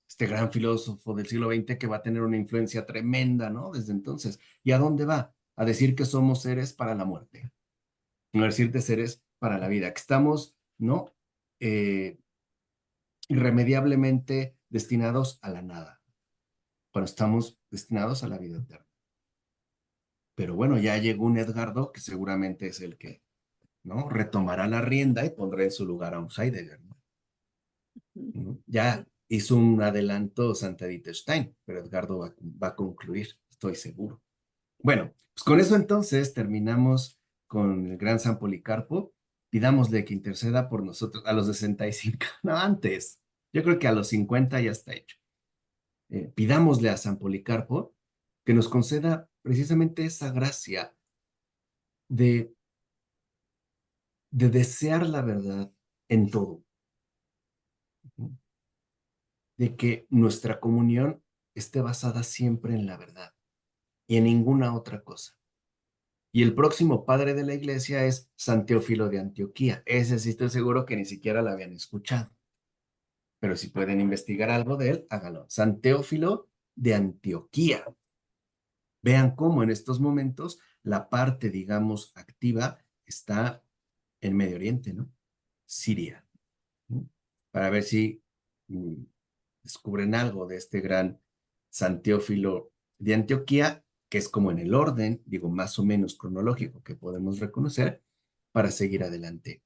Este gran filósofo del siglo XX que va a tener una influencia tremenda, ¿no? Desde entonces. ¿Y a dónde va? A decir que somos seres para la muerte, no decir de seres para la vida, que estamos, ¿no? Eh, irremediablemente destinados a la nada, cuando estamos destinados a la vida eterna. Pero bueno, ya llegó un Edgardo que seguramente es el que, ¿no? Retomará la rienda y pondrá en su lugar a un Heidegger, ¿no? Ya hizo un adelanto Santa Edith Stein, pero Edgardo va a concluir, estoy seguro. Bueno, pues con eso entonces terminamos con el gran San Policarpo. Pidámosle que interceda por nosotros a los 65, no antes. Yo creo que a los 50 ya está hecho. Pidámosle a San Policarpo que nos conceda precisamente esa gracia de, de desear la verdad en todo, ¿no? De que nuestra comunión esté basada siempre en la verdad y en ninguna otra cosa. Y el próximo padre de la iglesia es San Teófilo de Antioquía. Ese sí estoy seguro que ni siquiera lo habían escuchado. Pero si pueden investigar algo de él, háganlo. San Teófilo de Antioquía. Vean cómo en estos momentos la parte, digamos, activa está en Medio Oriente, ¿no? Siria, ¿no? Para ver si descubren algo de este gran San Teófilo de Antioquía, que es como en el orden, digo, más o menos cronológico que podemos reconocer para seguir adelante.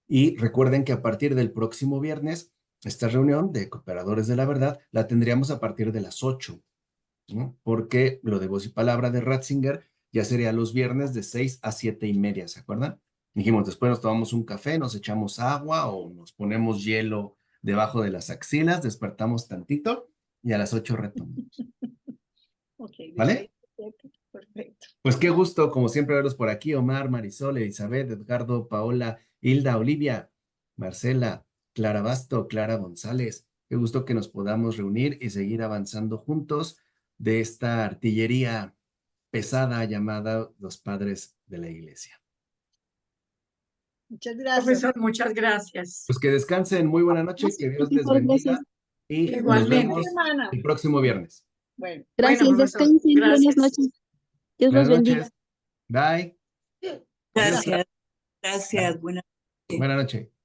Y recuerden que a partir del próximo viernes, esta reunión de Cooperadores de la Verdad la tendríamos a partir de las 8, ¿no? Porque lo de Voz y Palabra de Ratzinger ya sería los viernes de 6 a 7:30, ¿se acuerdan? Dijimos, después nos tomamos un café, nos echamos agua o nos ponemos hielo debajo de las axilas, despertamos tantito y a las 8 retomamos. Ok, ¿Vale? perfecto. Pues qué gusto, como siempre, verlos por aquí. Omar, Marisol, Elizabeth, Edgardo, Paola, Hilda, Olivia, Marcela, Clara Basto, Clara González. Qué gusto que nos podamos reunir y seguir avanzando juntos de esta artillería pesada llamada los padres de la iglesia. Muchas gracias. Profesor, muchas gracias. Pues que descansen, muy buena noche, que Dios les bendiga y nos Igualmente. vemos el próximo viernes. Bueno. Gracias, Bueno, profesor, descansen. Buenas gracias. noches. Dios los Buenas bendiga. noches. Bye. Gracias, gracias, buenas noches. Buenas noches.